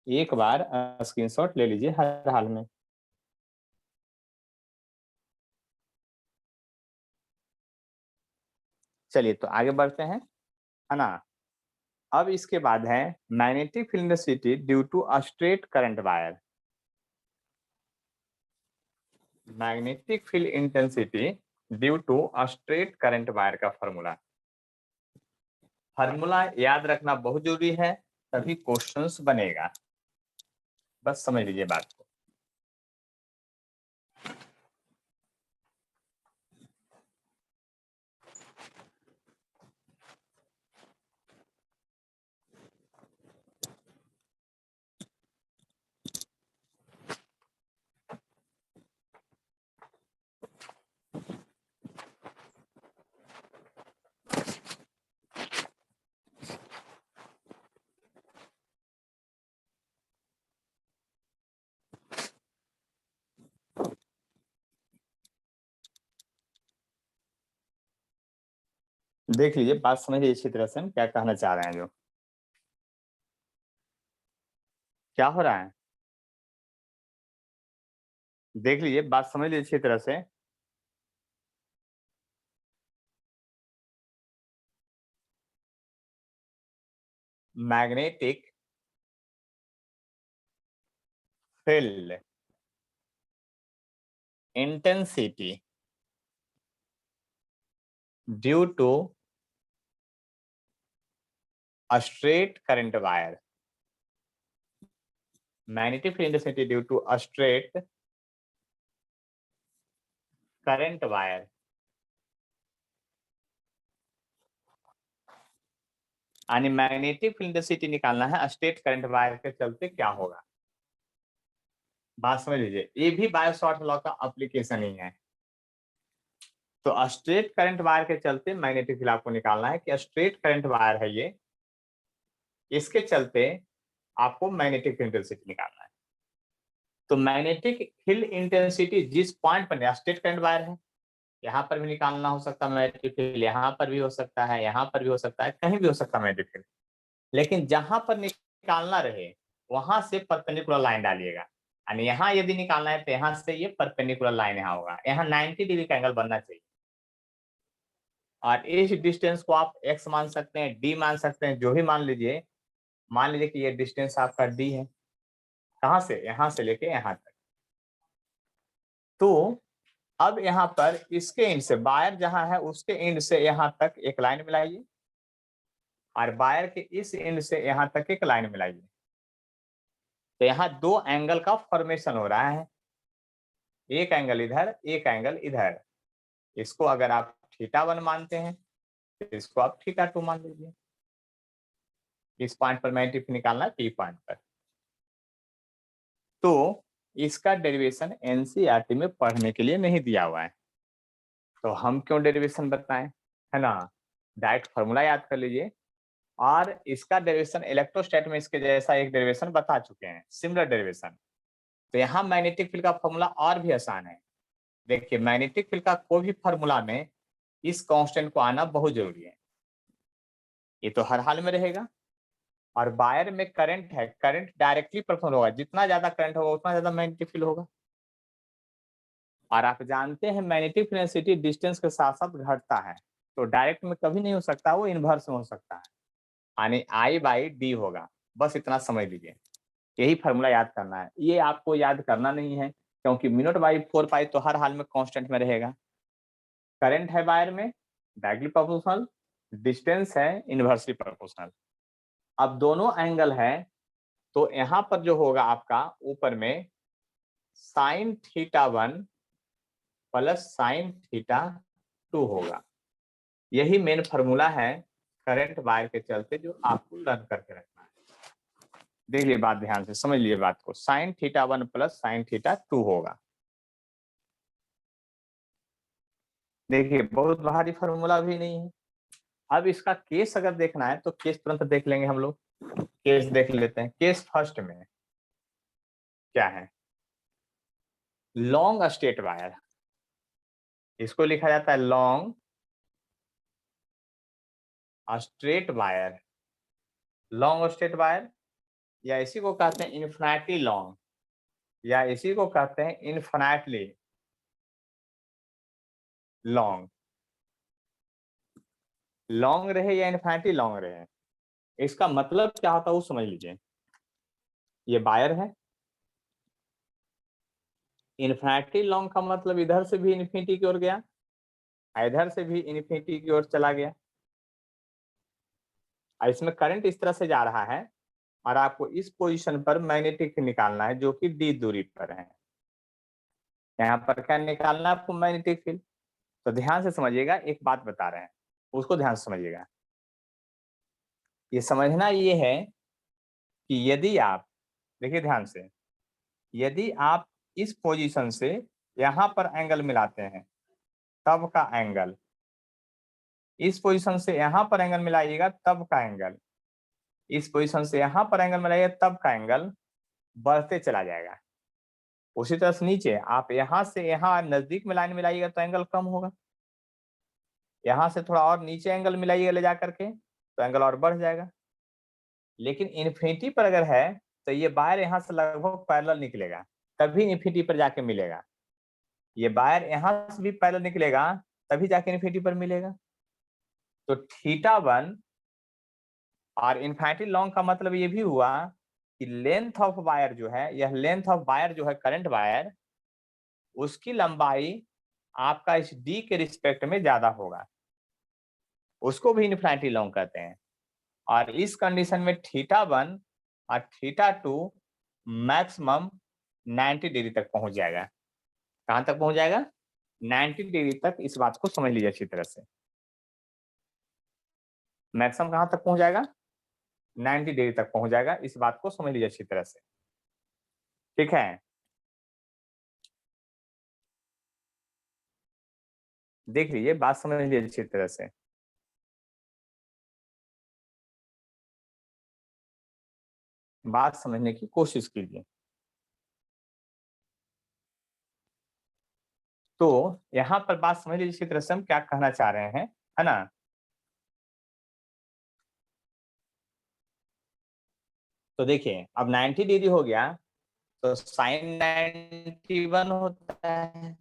एक बार स्क्रीनशॉट ले लीजिए हर हाल में। चलिए तो आगे बढ़ते हैं, है ना। अब इसके बाद है magnetic field intensity due to a straight current wire. Magnetic field intensity due to a straight current wire का फॉर्मूला। फॉर्मूला याद रखना बहुत जरूरी है, तभी क्वेश्चंस बनेगा। बस समझ लीजिए बात को। देख लीजिए, बात समझिए अच्छी तरह से हम क्या कहना चाह रहे हैं जो। क्या हो रहा है, देख लीजिए, बात समझ लीजिए अच्छी तरह से। Magnetic field intensity due to a straight current wire. Magnetic field intensity due to a straight current wire. यानी मैग्नेटिक फील्ड इंटेंसिटी निकालना है स्ट्रेट करंट वायर के चलते क्या होगा। बात समझ लीजिए, ये भी बायो-सावर्त लॉ का एप्लीकेशन ही है। तो स्ट्रेट करंट वायर के चलते मैग्नेटिक फील्ड आपको निकालना है कि स्ट्रेट करंट वायर है ये, इसके चलते आपको मैग्नेटिक फील्ड इंटेंसिटी निकालना है। तो मैग्नेटिक फील्ड इंटेंसिटी जिस पॉइंट पर स्ट्रेट करंट वायर है, यहाँ पर भी निकालना हो सकता है मैग्नेटिक फील्ड, यहाँ पर भी हो सकता है, यहाँ पर भी हो सकता है, कहीं भी हो सकता है मैग्नेटिक फील्ड। लेकिन जहां पर निकालना रहे वहां से परपेंडिकुलर लाइन डालिएगा। यानी यहाँ यदि निकालना है तो यहाँ से ये परपेंडिकुलर लाइन यहाँ होगा, यहाँ 90 डिग्री का एंगल बनना चाहिए। और इस डिस्टेंस को आप x मान सकते हैं, d मान सकते हैं, जो भी मान लीजिए। मान लीजिए कि ये डिस्टेंस आपका d है, कहाँ से, यहाँ से लेके यहाँ तक। तो अब यहाँ पर इसके एंड से, वायर जहां है उसके एंड से यहाँ तक एक लाइन मिलाइए, और वायर के इस एंड से यहाँ तक एक लाइन मिलाइए। तो यहाँ दो एंगल का फॉर्मेशन हो रहा है, एक एंगल इधर, एक एंगल इधर। इसको अगर आप θ1 मानते हैं तो इसको आप θ2 मान लीजिए। इस पॉइंट पर मैग्नेटिक निकालना है, P पॉइंट पर। तो इसका डेरिवेशन एनसीईआरटी में पढ़ने के लिए नहीं दिया हुआ है, तो हम क्यों डेरिवेशन बताएं, है ना। डायरेक्ट फॉर्मूला याद कर लीजिए। और इसका डेरिवेशन इलेक्ट्रोस्टैट में इसके जैसा एक डेरिवेशन बता चुके हैं, सिमिलर डेरिवेशन। तो यहाँ मैग्नेटिक फील्ड का फॉर्मूला और भी आसान है। देखिए, मैग्नेटिक फील्ड का कोई भी फॉर्मूला में इस कांस्टेंट को आना बहुत जरूरी है, ये तो हर हाल में रहेगा। और वायर में करंट है, करंट डायरेक्टली प्रोपोर्शनल होगा, जितना ज्यादा करंट होगा उतना ज्यादा मैग्नेटिक फील्ड होगा। और आप जानते हैं मैग्नेटिक फील्ड डेंसिटी डिस्टेंस के साथ साथ घटता है, तो डायरेक्ट में कभी नहीं हो सकता, वो इनवर्स में हो सकता है, यानी I/D होगा। बस इतना समझ लीजिए, यही फॉर्मूला याद करना है। ये आपको याद करना नहीं है, क्योंकि μ/4π तो हर हाल में कांस्टेंट में रहेगा। करंट है वायर में, डायरेक्टली प्रोपोर्शनल, डिस्टेंस है इनवर्सली प्रोपोर्शनल। अब दोनों एंगल है, तो यहाँ पर जो होगा आपका ऊपर में sin θ1 प्लस sin θ2 होगा। यही मेन फार्मूला है करंट वायर के चलते, जो आपको लर्न करके रखना है। देख लीजिए बात ध्यान से, समझ लीजिए बात को, sine theta 1 plus sine theta 2 होगा। देखिए बहुत भारी फॉर्मूला भी नहीं है। अब इसका केस अगर देखना है तो केस तुरंत देख लेंगे हम लोग। केस देख लेते हैं। केस फर्स्ट में क्या है, लॉन्ग स्ट्रेट वायर, इसको लिखा जाता है long straight wire. Long straight wire या इसी को कहते हैं इन्फिनिटी लॉन्ग, या इसी को कहते हैं इन्फिनिटली लॉन्ग। लॉन्ग रहे या इन्फिनिटी लॉन्ग रहे, इसका मतलब क्या होता है वो समझ लीजिए। ये वायर है, इन्फिनिटी लॉन्ग का मतलब इधर से भी इन्फिनिटी की ओर गया, इधर से भी इन्फिनिटी की ओर चला गया, और इसमें करंट इस तरह से जा रहा है, और आपको इस पोजीशन पर मैग्नेटिक फील्ड निकालना है जो कि डी दूरी पर है। यहाँ पर क्या निकालना है आपको, मैग्नेटिक फील्ड। तो ध्यान से समझिएगा, एक बात बता रहे हैं उसको ध्यान से समझिएगा। ये समझना ये है कि यदि आप, देखिए ध्यान से, यदि आप इस पोजीशन से यहाँ पर एंगल मिलाते हैं तब का एंगल, इस पोजीशन से यहाँ पर एंगल मिलाइएगा तब का एंगल, इस पोजीशन से यहाँ पर एंगल मिलाइएगा तब का एंगल बढ़ते चला जाएगा। उसी तरह से नीचे आप यहाँ से यहाँ नजदीक में लाइन मिलाइएगा तो एंगल कम होगा, यहाँ से थोड़ा और नीचे एंगल मिलाइएगा ले जा करके तो एंगल और बढ़ जाएगा। लेकिन इन्फिनिटी पर अगर है तो ये वायर यहाँ से लगभग पैरेलल निकलेगा, तभी इन्फिनिटी पर जाके मिलेगा। ये वायर यहाँ से भी पैरेलल निकलेगा तभी जाके इन्फिनिटी पर मिलेगा। तो थीटा 1 और इन्फिनिटी लॉन्ग का मतलब ये भी हुआ कि लेंथ ऑफ वायर जो है, यह लेंथ ऑफ वायर जो है करंट वायर, उसकी लंबाई आपका इस डी के रिस्पेक्ट में ज्यादा होगा, उसको भी इन्फिनिटी लॉन्ग कहते हैं। और इस कंडीशन में थीटा 1 और थीटा 2 मैक्सिमम 90 डिग्री तक पहुंच जाएगा। कहां तक पहुंच जाएगा, 90 डिग्री तक। इस बात को समझ लीजिए अच्छी तरह से, मैक्सिमम कहां तक पहुंच जाएगा, 90 डिग्री तक पहुंच जाएगा। इस बात को समझ लीजिए अच्छी तरह से, ठीक है। देख लीजिए, बात समझ लीजिए अच्छी तरह से। बात समझने की कोशिश कीजिए। तो यहाँ पर बात समझ लीजिए अच्छी तरह से, हम क्या कहना चाह रहे हैं, है ना। तो देखिए अब 90 डिग्री हो गया तो साइन 91 होता है,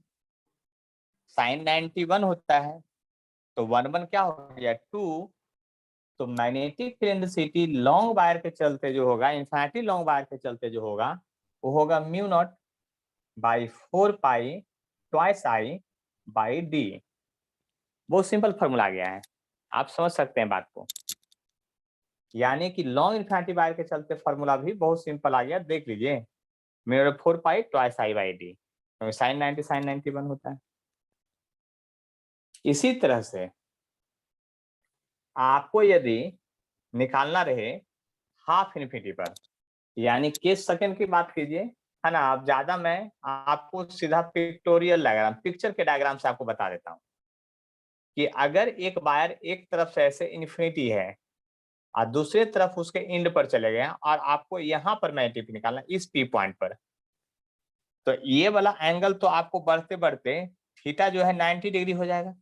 साइन 91 होता है, तो 1 क्या हो गया 2। तो magnetic field city long wire के चलते जो होगा, इन्फिनिटी लॉन्ग वायर के चलते जो होगा, वो होगा mu naught by 4 pi twice I by D. बहुत सिंपल फॉर्मूला आ गया है, आप समझ सकते हैं बात को। यानी कि लॉन्ग इन्फिनिटी वायर के चलते फॉर्मूला भी बहुत सिंपल आ गया, देख लीजिए। मेरे 4 pi twice I by d, sine 90 sine 91 होता है। इसी तरह से आपको यदि निकालना रहे हाफ इन्फिनिटी पर, यानी केस सेकंड की बात कीजिए, है ना। अब ज्यादा मैं आपको सीधा पिक्टोरियल डायग्राम, पिक्चर के डायग्राम से आपको बता देता हूँ कि अगर एक वायर एक तरफ से ऐसे इन्फिनिटी है और दूसरे तरफ उसके एंड पर चले गए और आपको यहाँ पर मैग्नेटिक निकालना इस पी पॉइंट पर, तो ये वाला एंगल तो आपको बढ़ते बढ़ते थीटा जो है 90 डिग्री हो जाएगा,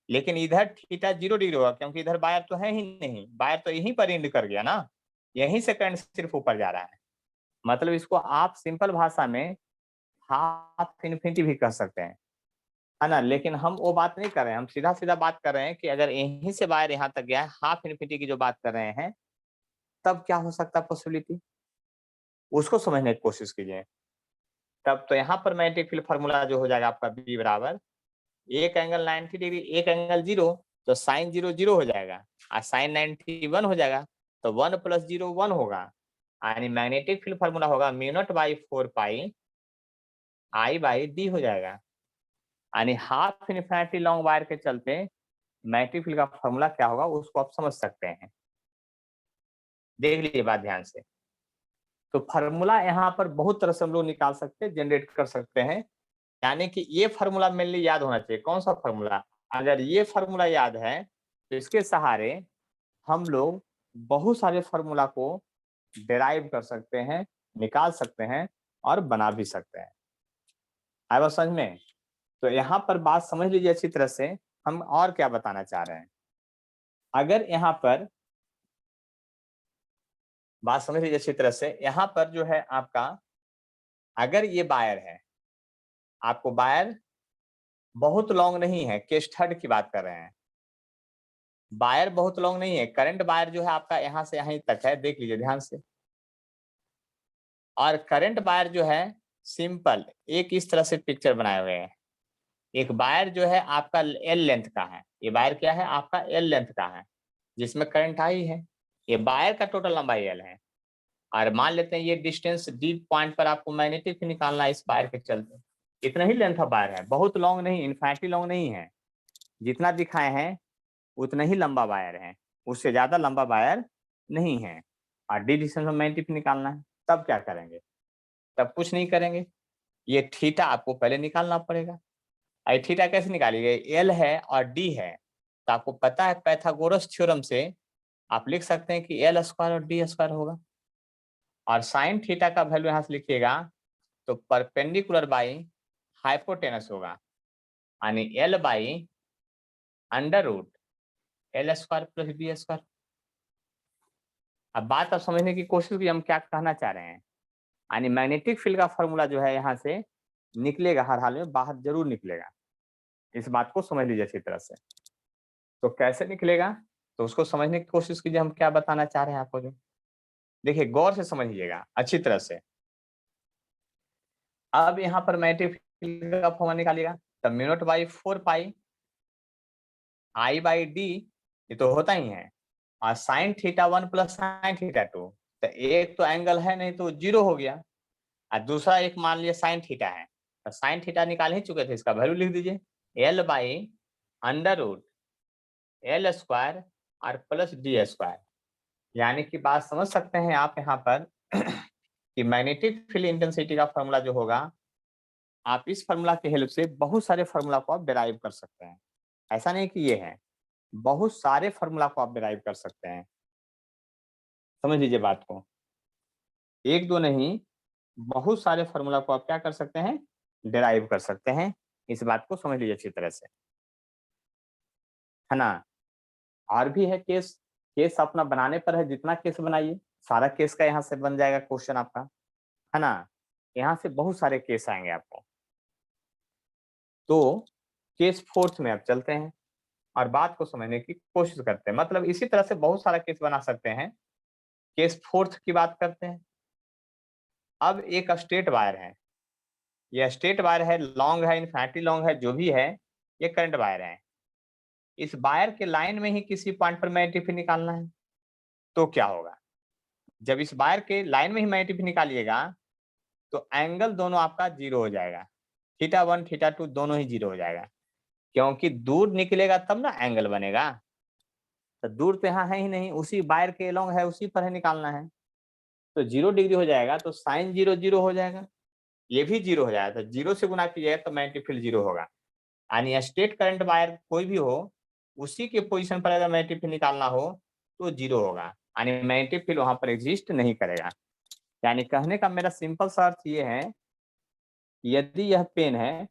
लेकिन इधर थीटा 0 डिग्री होगा क्योंकि इधर वायर तो है ही नहीं, वायर तो यहीं पर एंड कर गया ना, यहीं से करंट सिर्फ ऊपर जा रहा है। मतलब इसको आप सिंपल भाषा में हाफ इन्फिनिटी भी कह सकते हैं, है ना। लेकिन हम वो बात नहीं कर रहे हैं, हम सीधा सीधा बात कर रहे हैं कि अगर यहीं से वायर यहाँ तक गया है, हाफ इन्फिनिटी की जो बात कर रहे हैं, तब क्या हो सकता है पॉसिबिलिटी, उसको समझने की कोशिश कीजिए। तब तो यहाँ पर मैग्नेटिक फील्ड फार्मूला जो हो जाएगा आपका बी बराबर एक एंगल 90 डिग्री एक एंगल 0, तो साइन 0 0 हो जाएगा और साइन 91 हो जाएगा, तो 1 + 0 1 होगा। यानी मैग्नेटिक फील्ड फार्मूला होगा mu naught by 4 pi I by D हो जाएगा। यानी हाफ इन्फिनिटी लॉन्ग वायर के चलते मैग्नेटिक फील्ड का फार्मूला क्या होगा उसको आप समझ सकते हैं। देख लीजिए बात ध्यान से, तो फार्मूला यहाँ पर बहुत तरह से हम लोग निकाल सकते हैं, जनरेट कर सकते हैं। यानी कि ये फार्मूला मेनली याद होना चाहिए। कौन सा फार्मूला? अगर ये फार्मूला याद है तो इसके सहारे हम लोग बहुत सारे फार्मूला को डिराइव कर सकते हैं, निकाल सकते हैं और बना भी सकते हैं। आया बात समझ में? तो यहाँ पर बात समझ लीजिए अच्छी तरह से, हम और क्या बताना चाह रहे हैं। अगर यहाँ पर बात समझ लीजिए अच्छी तरह से, यहाँ पर जो है आपका, अगर ये वायर है, आपको वायर बहुत लॉन्ग नहीं है, केस थर्ड की बात कर रहे हैं, वायर बहुत लॉन्ग नहीं है, करंट वायर जो है आपका यहाँ से यहीं तक है, देख लीजिए ध्यान से। और करंट वायर जो है सिंपल एक इस तरह से पिक्चर बनाए हुए हैं। एक वायर जो है आपका एल लेंथ का है, ये वायर क्या है आपका एल लेंथ का है, जिसमें करंट आई है। ये वायर का टोटल लंबाई एल है। और मान लेते हैं ये डिस्टेंस डी पॉइंट पर आपको मैग्नेटिक निकालना है इस वायर के चलते। इतना ही लेंथ ऑफ वायर है, बहुत लॉन्ग नहीं, इन्फिनिटी लॉन्ग नहीं है। जितना दिखाए हैं उतना ही लंबा वायर है, उससे ज्यादा लंबा वायर नहीं है। और डी डिस्टेंस में मैग्नेटिक निकालना है, तब क्या करेंगे? तब कुछ नहीं करेंगे, ये थीटा आपको पहले निकालना पड़ेगा। आई थीटा कैसे निकालिएगा? एल है और डी है, तो आपको पता है पाइथागोरस थ्योरम से आप लिख सकते हैं कि एल स्क्वायर और डी स्क्वायर होगा। और साइन थीटा का वैल्यू यहाँ से लिखिएगा तो परपेंडिकुलर बाई हाइपोटेनस होगा, यानी L by under root L square plus D square. अब बात आप समझने की कोशिश की हम क्या कहना चाह रहे हैं। यानी मैग्नेटिक फील्ड का फॉर्मूला जो है यहाँ से निकलेगा, हर हाल में बाहर जरूर निकलेगा। इस बात को समझ लीजिए अच्छी तरह से। तो कैसे निकलेगा, तो उसको समझने की कोशिश कीजिए, हम क्या बताना चाह रहे हैं आपको। जो देखिए गौर से समझिएगा अच्छी तरह से। अब यहाँ पर मैग्नेटिक फील्ड का फॉर्मूला निकालिएगा, तो mu naught by 4 pi I by D, ये तो होता ही है, और sine theta 1 plus sine theta 2। तो एक तो एंगल है नहीं तो जीरो हो गया, और दूसरा एक मान लिया साइन थीटा है, तो साइन थीटा निकाल ही चुके थे, इसका वैल्यू लिख दीजिए L by under root L square और प्लस डी स्क्वायर। यानी कि बात समझ सकते हैं आप यहाँ पर कि मैग्नेटिक फील्ड इंटेंसिटी का फॉर्मूला जो होगा, आप इस फॉर्मूला के हेल्प से बहुत सारे फॉर्मूला को आप डिराइव कर सकते हैं। ऐसा नहीं कि ये है, बहुत सारे फॉर्मूला को आप डिराइव कर सकते हैं। समझ लीजिए बात को, एक दो नहीं, बहुत सारे फॉर्मूला को आप क्या कर सकते हैं? डिराइव कर सकते हैं। इस बात को समझ लीजिए अच्छी तरह से, है ना। और भी है केस, केस अपना बनाने पर है, जितना केस बनाइए सारा केस का यहाँ से बन जाएगा क्वेश्चन आपका, है ना। यहाँ से बहुत सारे केस आएंगे आपको। तो केस फोर्थ में अब चलते हैं और बात को समझने की कोशिश करते हैं। मतलब इसी तरह से बहुत सारा केस बना सकते हैं। केस फोर्थ की बात करते हैं। अब एक स्ट्रेट वायर है, ये स्ट्रेट वायर है, लॉन्ग है, इनफिनिटी लॉन्ग है, जो भी है, ये करंट वायर है। इस वायर के लाइन में ही किसी पॉइंट पर मैग्नेटिक फील्ड निकालना है, तो क्या होगा? जब इस वायर के लाइन में ही मैग्नेटिक फील्ड निकालिएगा तो एंगल दोनों आपका जीरो हो जाएगा, थीटा 1 थीटा 2 दोनों ही जीरो हो जाएगा, क्योंकि दूर निकलेगा तब ना एंगल बनेगा। तो दूर तो यहाँ है ही नहीं, उसी वायर के लॉन्ग है, उसी पर है निकालना है, तो 0 डिग्री हो जाएगा, तो साइन जीरो जीरो हो जाएगा, ये भी जीरो हो जाएगा। तो जीरो से गुना कीजिएगा तो मैग्नेटिक फील्ड जीरो होगा। यानी स्ट्रेट करंट वायर कोई भी हो, उसी के पोजीशन पर अगर मैग्नेटिक फील्ड निकालना हो तो जीरो होगा, यानी मैग्नेटिक फील्ड वहां पर एग्जिस्ट नहीं करेगा। यानी कहने का मेरा सिंपल सा अर्थ ये है, यदि यह पेन है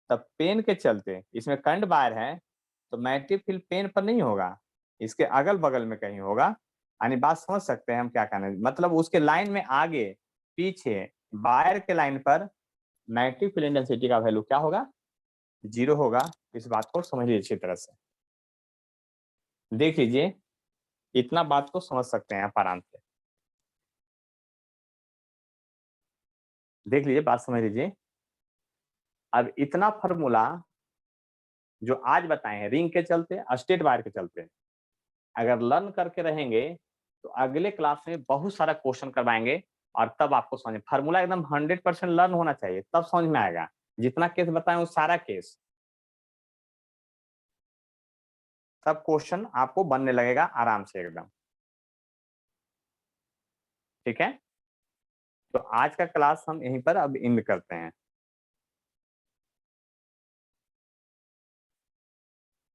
तब पेन के चलते इसमें करंट वायर है, तो मैग्नेटिक फील्ड पेन पर नहीं होगा, इसके अगल बगल में कहीं होगा। यानी बात समझ सकते हैं हम क्या कहने, मतलब उसके लाइन में आगे पीछे वायर के लाइन पर मैग्नेटिक फील्ड इंटेंसिटी का वैल्यू क्या होगा? जीरो होगा। इस बात को समझ लीजिए अच्छी तरह से, देख लीजिए, इतना बात को समझ सकते हैं आप आराम से, देख लीजिए, बात समझ लीजिए। अब इतना फॉर्मूला जो आज बताए हैं रिंग के चलते, स्ट्रेट वायर के चलते, अगर लर्न करके रहेंगे तो अगले क्लास में बहुत सारा क्वेश्चन करवाएंगे, और तब आपको समझ, फार्मूला एकदम 100% लर्न होना चाहिए, तब समझ में आएगा। जितना केस बताएं वो सारा केस, सब क्वेश्चन आपको बनने लगेगा आराम से एकदम, ठीक है। तो आज का क्लास हम यहीं पर अब एंड करते हैं।